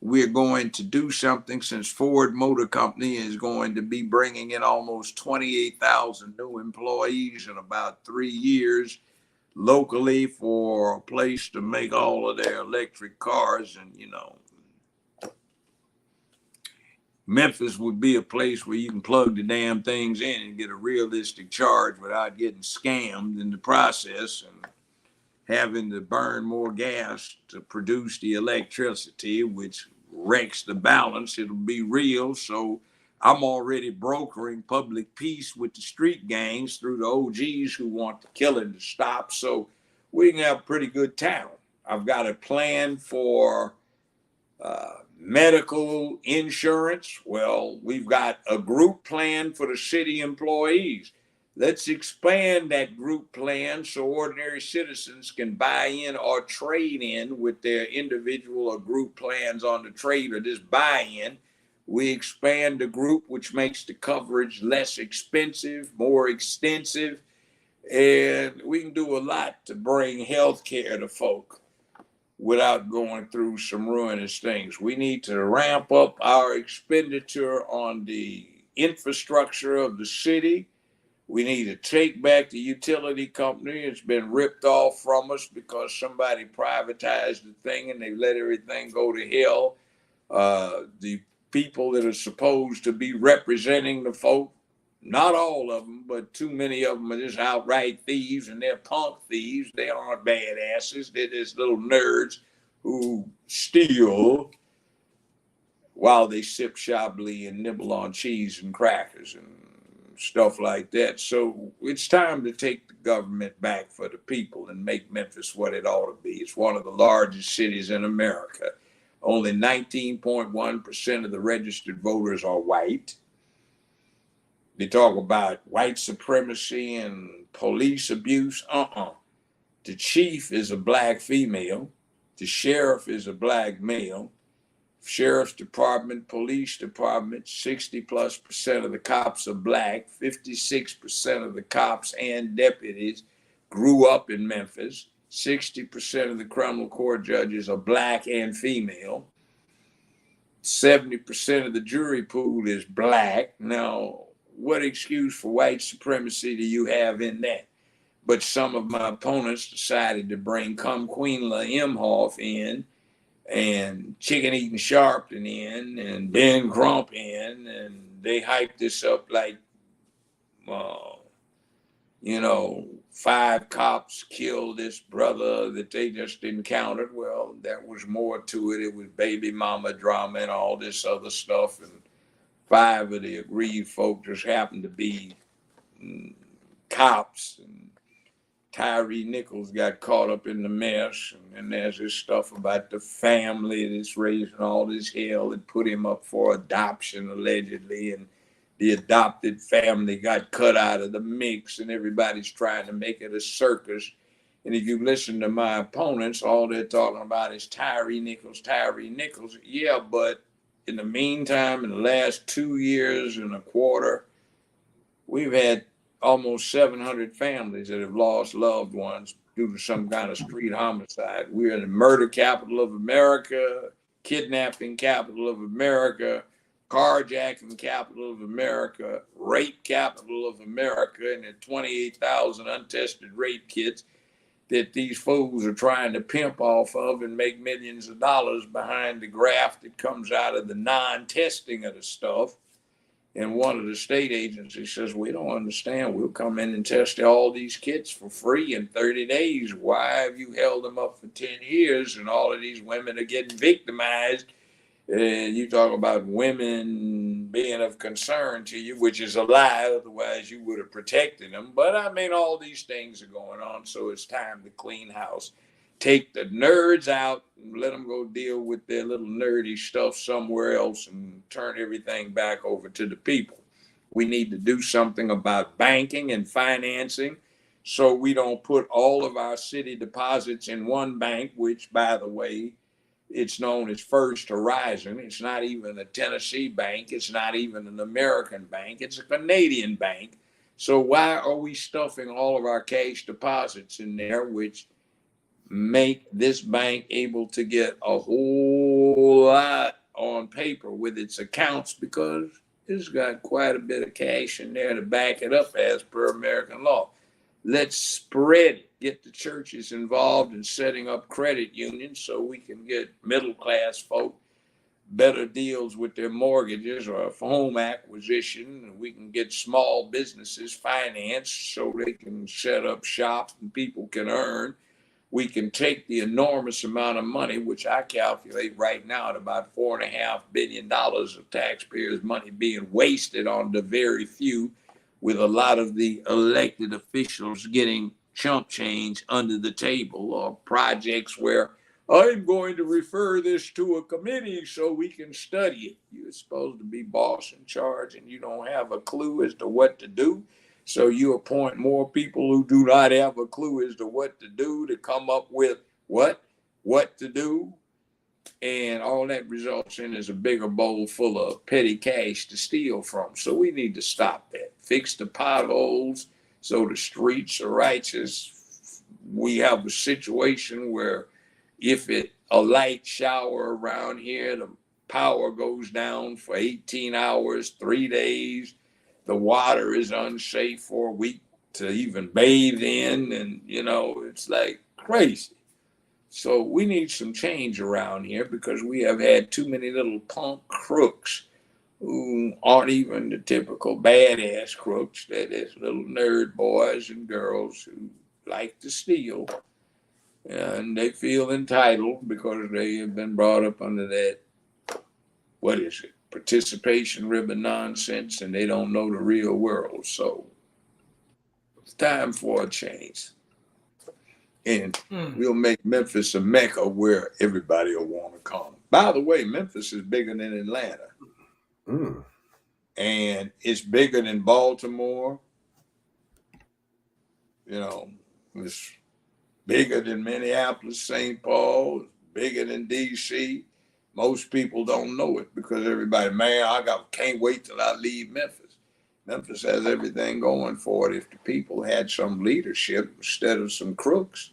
We're going to do something, since Ford Motor Company is going to be bringing in almost 28,000 new employees in about 3 years locally for a place to make all of their electric cars. And, Memphis would be a place where you can plug the damn things in and get a realistic charge without getting scammed in the process and having to burn more gas to produce the electricity, which wrecks the balance. It'll be real. So I'm already brokering public peace with the street gangs through the OGs who want the killing to stop, so we can have a pretty good time. I've got a plan for medical insurance. Well, we've got a group plan for the city employees. Let's expand that group plan so ordinary citizens can buy in or trade in with their individual or group plans on the trade or just buy in. We expand the group, which makes the coverage less expensive, more extensive, and we can do a lot to bring health care to folk without going through some ruinous things. We need to ramp up our expenditure on the infrastructure of the city. We need to take back the utility company. It's been ripped off from us because somebody privatized the thing and they let everything go to hell. The people that are supposed to be representing the folk, not all of them, but too many of them are just outright thieves, and they're punk thieves. They aren't badasses. They're just little nerds who steal while they sip Chablis and nibble on cheese and crackers and stuff like that. So it's time to take the government back for the people and make Memphis what it ought to be. It's one of the largest cities in America. Only 19.1% of the registered voters are white. They talk about white supremacy and police abuse. The chief is a black female. The sheriff is a black male. Sheriff's department, police department, 60+% of the cops are black. 56% of the cops and deputies grew up in Memphis. 60% of the criminal court judges are black and female. 70% of the jury pool is black. Now, what excuse for white supremacy do you have in that? But some of my opponents decided to bring Queenla Imhoff in, and Chicken Eating Sharpton in, and Ben Crump in, and they hyped this up like, 5 cops killed this brother that they just encountered. Well, there was more to it. It was baby mama drama and all this other stuff, and 5 of the aggrieved folk just happened to be cops, and Tyree Nichols got caught up in the mess, and then there's this stuff about the family that's raising all this hell that put him up for adoption, allegedly, and the adopted family got cut out of the mix, and everybody's trying to make it a circus. And if you listen to my opponents, all they're talking about is Tyree Nichols, Tyree Nichols. Yeah, but in the meantime, in the last 2 years and a quarter, we've had almost 700 families that have lost loved ones due to some kind of street homicide. We're in the murder capital of America, kidnapping capital of America, carjacking capital of America, rape capital of America, and the 28,000 untested rape kits that these fools are trying to pimp off of and make millions of dollars behind the graft that comes out of the non-testing of the stuff. And one of the state agencies says, we don't understand. We'll come in and test all these kits for free in 30 days. Why have you held them up for 10 years and all of these women are getting victimized? And you talk about women being of concern to you, which is a lie. Otherwise, you would have protected them. But I mean, all these things are going on. So it's time to clean house. Take the nerds out and let them go deal with their little nerdy stuff somewhere else and turn everything back over to the people. We need to do something about banking and financing so we don't put all of our city deposits in one bank, which, by the way, it's known as First Horizon. It's not even a Tennessee bank. It's not even an American bank. It's a Canadian bank. So why are we stuffing all of our cash deposits in there, which make this bank able to get a whole lot on paper with its accounts, because it's got quite a bit of cash in there to back it up as per American law. Let's spread it, get the churches involved in setting up credit unions so we can get middle-class folk better deals with their mortgages or home acquisition, and we can get small businesses financed so they can set up shop and people can earn. we can take the enormous amount of money, which I calculate right now at about $4.5 billion of taxpayers' money being wasted on the very few, with a lot of the elected officials getting chump change under the table, or projects where I'm going to refer this to a committee so we can study it. You're supposed to be boss in charge and you don't have a clue as to what to do. So you appoint more people who do not have a clue as to what to do to come up with what to do. And all that results in is a bigger bowl full of petty cash to steal from. So we need to stop that. Fix the potholes so the streets are righteous. We have a situation where if a light shower around here, the power goes down for 18 hours, 3 days. The water is unsafe for a week to even bathe in. And, it's like crazy. So we need some change around here because we have had too many little punk crooks who aren't even the typical badass crooks. That is little nerd boys and girls who like to steal. And they feel entitled because they have been brought up under that, participation ribbon nonsense, and they don't know the real world. So it's time for a change. And we'll make Memphis a mecca where everybody will want to come. By the way, Memphis is bigger than Atlanta. And it's bigger than Baltimore. It's bigger than Minneapolis, St. Paul, bigger than D.C. Most people don't know it because everybody, can't wait till I leave Memphis. Memphis has everything going for it if the people had some leadership instead of some crooks.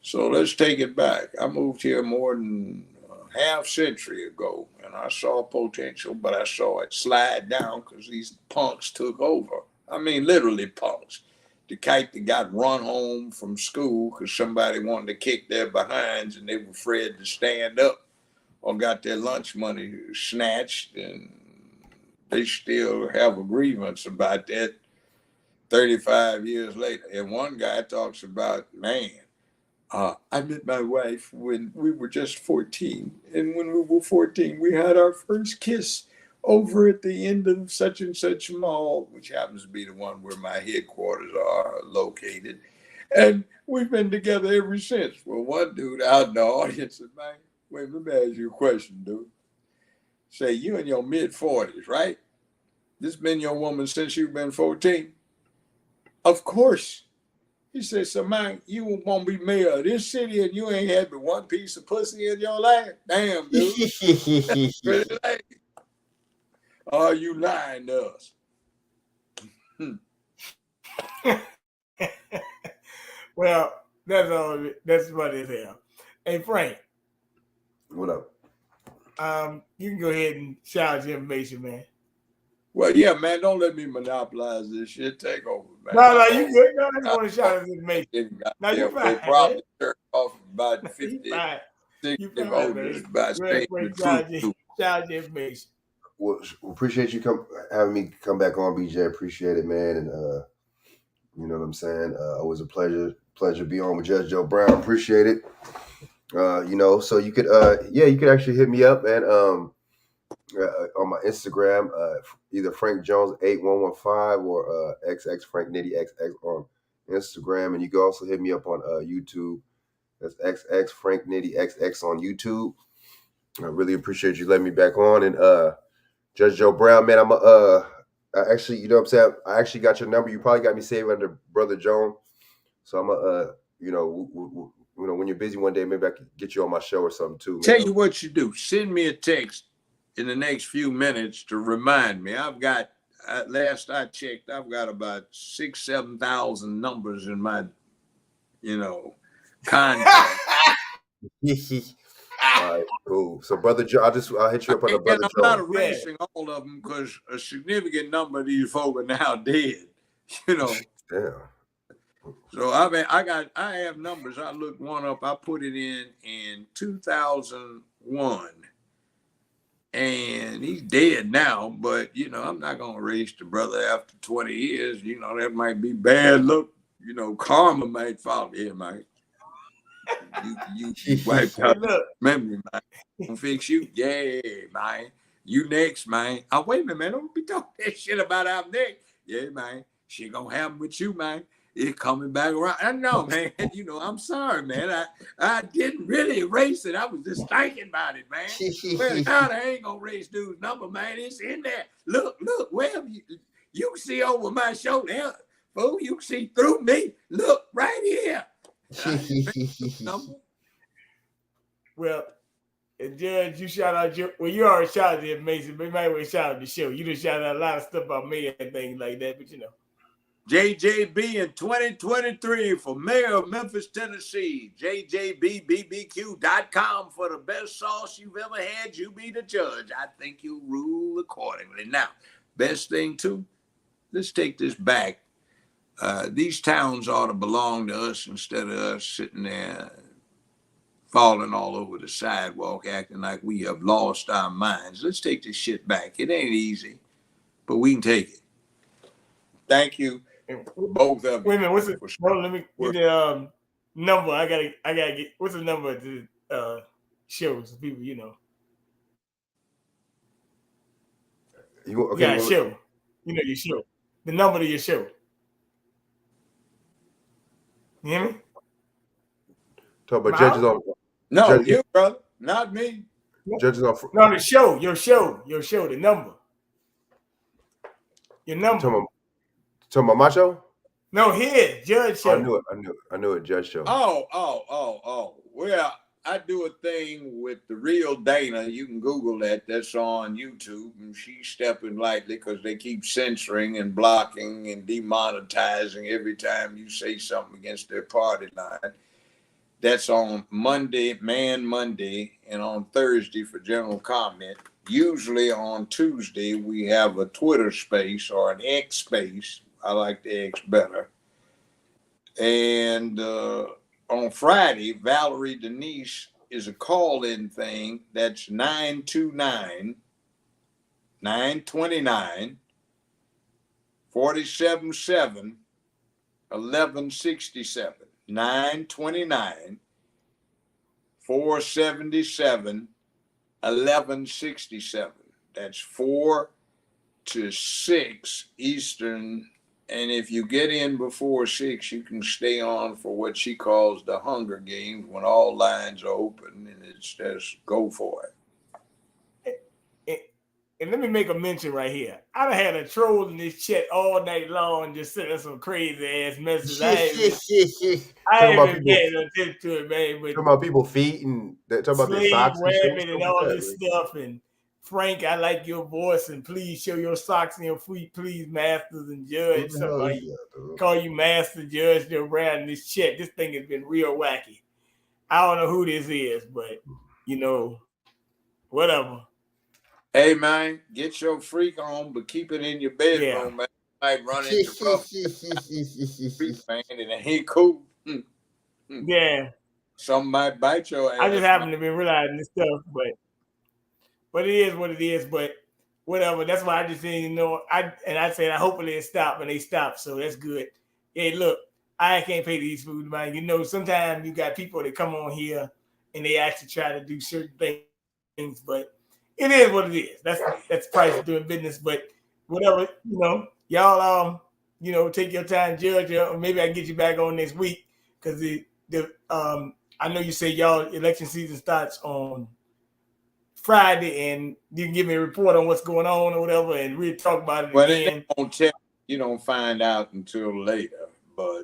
So let's take it back. I moved here more than a half century ago, and I saw potential, but I saw it slide down because these punks took over. I mean, literally punks. The kite that got run home from school because somebody wanted to kick their behinds and they were afraid to stand up, or got their lunch money snatched, and they still have a grievance about that 35 years later. And one guy talks about, I met my wife when we were just 14. And when we were 14, we had our first kiss over at the end of such and such mall, which happens to be the one where my headquarters are located. And we've been together ever since. Well, one dude out in the audience said, wait, let me ask you a question, dude. Say, you in your mid-40s, right? This been your woman since you've been 14? Of course. He said, so man, you won't be mayor of this city and you ain't had but one piece of pussy in your life? Damn, dude. Really like, are you lying to us? Well, that's what it is. Hey, Frank. What up? You can go ahead and shout your information, man. Well, yeah, man, don't let me monopolize this shit. Take over, man. No, you good. No, I just want to shout his information. No, you're fine. They probably turned off about 50, you voters by saying the truth. Shout your information. Well, appreciate you having me come back on, BJ. Appreciate it, man. And you know what I'm saying? Always a pleasure to be on with Judge Joe Brown. Appreciate it. So you could you could actually hit me up, man. On my Instagram, either Frank Jones 8115 or XX Frank Nitty XX on Instagram, and you can also hit me up on YouTube. That's XX Frank Nitty XX on YouTube. I really appreciate you letting me back on. And Judge Joe Brown, man, I actually, you know what I'm saying? I actually got your number. You probably got me saved under Brother Jones. So I'm when you're busy one day, maybe I could get you on my show or something too. Man. Tell you what you do. Send me a text in the next few minutes to remind me. I've got, last I checked, I've got about 6,000-7,000 numbers in my, contact. All right, cool. So, Brother Joe, I'll hit you up on the Brother Joe. I'm not erasing all of them because a significant number of these folk are now dead. Damn. So I have numbers. I looked one up. I put it in 2001, and he's dead now. But I'm not gonna erase the brother after 20 years. That might be bad luck. Karma might follow him, Mike. You wiped out Look, memory, man. Gonna fix you. Yeah, man. You next, man. Oh, wait a minute, man. Don't be talking that shit about our next. Yeah, man. Shit gonna happen with you, man. It's coming back around. I know, man. You know, I'm sorry, man. I didn't really erase it. I was just thinking about it, man. Well, now I ain't gonna erase dude's number, man. It's in there. Look, wherever you can see over my shoulder. Fool, you can see through me. Look, right here. Well, Judge, you shout out you already shouted the information, but you might want to shout out the show. You just shouted out a lot of stuff about mayor and things like that, but you know. JJB in 2023 for mayor of Memphis, Tennessee. JJBBBQ.com for the best sauce you've ever had. You be the judge. I think you rule accordingly. Now, best thing too, let's take this back. These towns ought to belong to us instead of us sitting there falling all over the sidewalk, acting like we have lost our minds. Let's take this shit back. It ain't easy, but we can take it. Thank you, both of you. Wait a minute, what's the? Hold on, let me get the number. I gotta get. What's the number to shows people? You know. Show. You know your show. The number to your show. You hear me? Talk about judges on. No, judges, you, brother, not me. Judges on. No, the show, your show, the number. Your number. Talking about my show? No, his Judge show. I knew it, Judge show. Oh. Well, I do a thing with the real Dana. You can Google that. That's on YouTube. And she's stepping lightly because they keep censoring and blocking and demonetizing every time you say something against their party line. That's on Monday, Man Monday, and on Thursday for general comment. Usually on Tuesday, we have a Twitter space or an X space. I like the X better. And on Friday, Valerie Denise is a call-in thing. That's 929-929-47-7, 1167. 929-477-1167. That's 4 to 6 Eastern. And if you get in before 6, you can stay on for what she calls the Hunger Games when all lines are open, and it's just go for it. And let me make a mention right here. I done had a troll in this chat all night long just sending some crazy ass messages. I ain't even getting attention to it, man. But talking about people feet and talking about their socks and all this stuff. And Frank, I like your voice, and please show your socks and your feet, please, masters and judge. Call you master judge around in this chat. This thing has been real wacky. I don't know who this is, but you know, whatever. Hey man, get your freak on, but keep it in your bedroom, man. You might run into freak, man, and it ain't cool. Yeah. Something might bite your ass. I just happen to be realizing this stuff, but it is what it is. But whatever. That's why I just didn't know. I said hopefully it stopped, and they stopped, so that's good. Hey, look, I can't pay these foods, man. You know, sometimes you got people that come on here and they actually try to do certain things, but it is what it is. That's the price of doing business. But whatever, you know, y'all you know, take your time, judge, or maybe I can get you back on next week because I know you say y'all election season starts on Friday, and you can give me a report on what's going on or whatever, and we'll talk about it again. You don't find out until later, but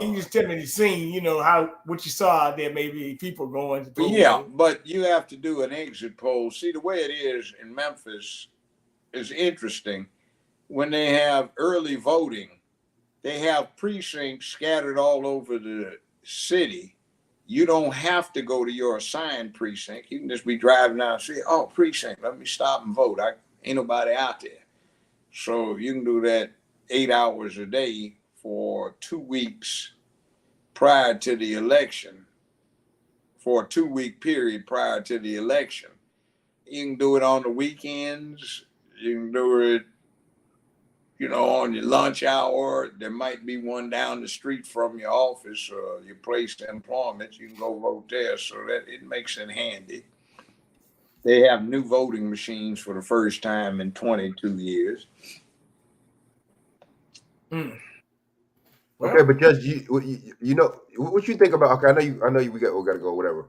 you just tell me the scene, you know, what you saw out there, maybe people going to vote. Yeah, but you have to do an exit poll. See, the way it is in Memphis is interesting. When they have early voting, they have precincts scattered all over the city. You don't have to go to your assigned precinct. You can just be driving down and say, oh, precinct, let me stop and vote. Ain't nobody out there. So you can do that 8 hours a day for 2 weeks prior to the election, for a 2-week period prior to the election. You can do it on the weekends. You can do it on your lunch hour. There might be one down the street from your office or your place of employment. You can go vote there, so that it makes it handy. They have new voting machines for the first time in 22 years. Well, okay, but Judge, you know what you think about? Okay, I know you. We got to go, whatever.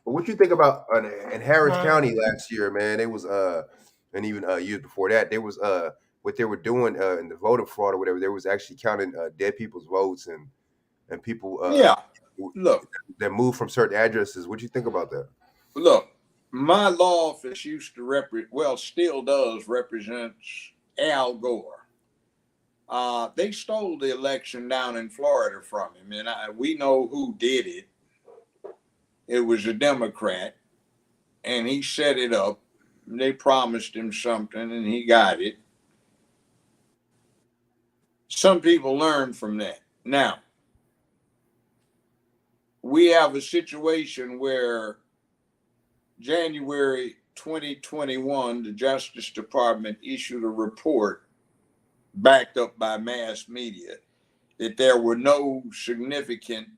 But what you think about in Harris County last year, man? It was and even years before that, there was what they were doing in the voter fraud or whatever. There was actually counting dead people's votes and people look, that moved from certain addresses. What do you think about that? Look, my law office used to still does represent Al Gore. They stole the election down in Florida from him, and we know who did it. It was a Democrat, and he set it up. They promised him something, and he got it. Some people learn from that. Now, we have a situation where January 2021, the Justice Department issued a report backed up by mass media that there were no significant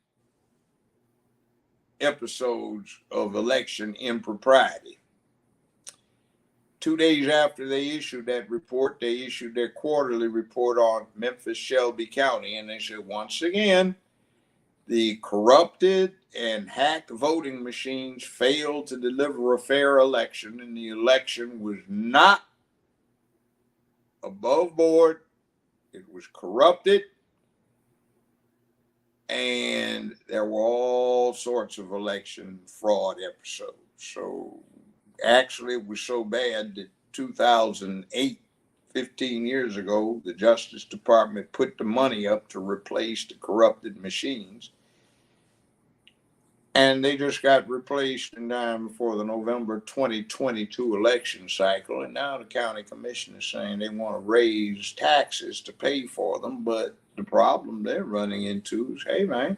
episodes of election impropriety. 2 days after they issued that report, they issued their quarterly report on Memphis, Shelby County, and they said, once again, the corrupted and hacked voting machines failed to deliver a fair election, and the election was not above board. It was corrupted, and there were all sorts of election fraud episodes. So actually, it was so bad that 2008, 15 years ago, the Justice Department put the money up to replace the corrupted machines. And they just got replaced in time before the November 2022 election cycle. And now the county commission is saying they want to raise taxes to pay for them. But the problem they're running into is, hey, man,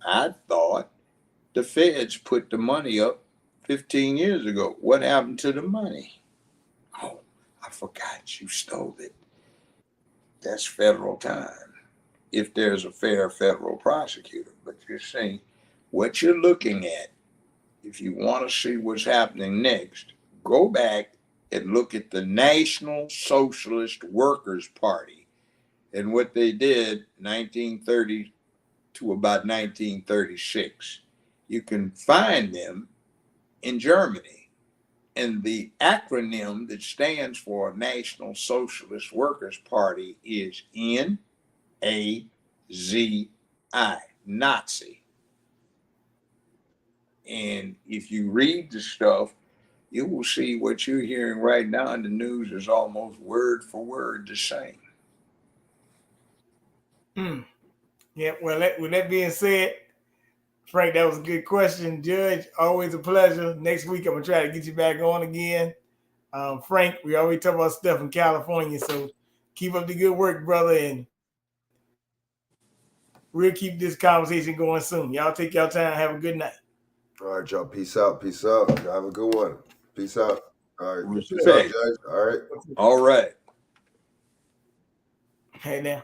I thought the feds put the money up 15 years ago. What happened to the money? Oh, I forgot you stole it. That's federal time, if there's a fair federal prosecutor. But you're saying, what you're looking at, if you want to see what's happening next, go back and look at the National Socialist Workers' Party and what they did 1930 to about 1936. You can find them in Germany. And the acronym that stands for National Socialist Workers' Party is NAZI, Nazi. And if you read the stuff, you will see what you're hearing right now in the news is almost word for word the same. Yeah, well, with that being said, Frank, that was a good question. Judge, always a pleasure. Next week, I'm going to try to get you back on again. Frank, we always talk about stuff in California, so keep up the good work, brother, and we'll keep this conversation going soon. Y'all take your time. Have a good night. All right, y'all. Peace out. Peace out. Have a good one. Peace out. All right. Respect. Peace out, Judge. All right. All right. Hey, now.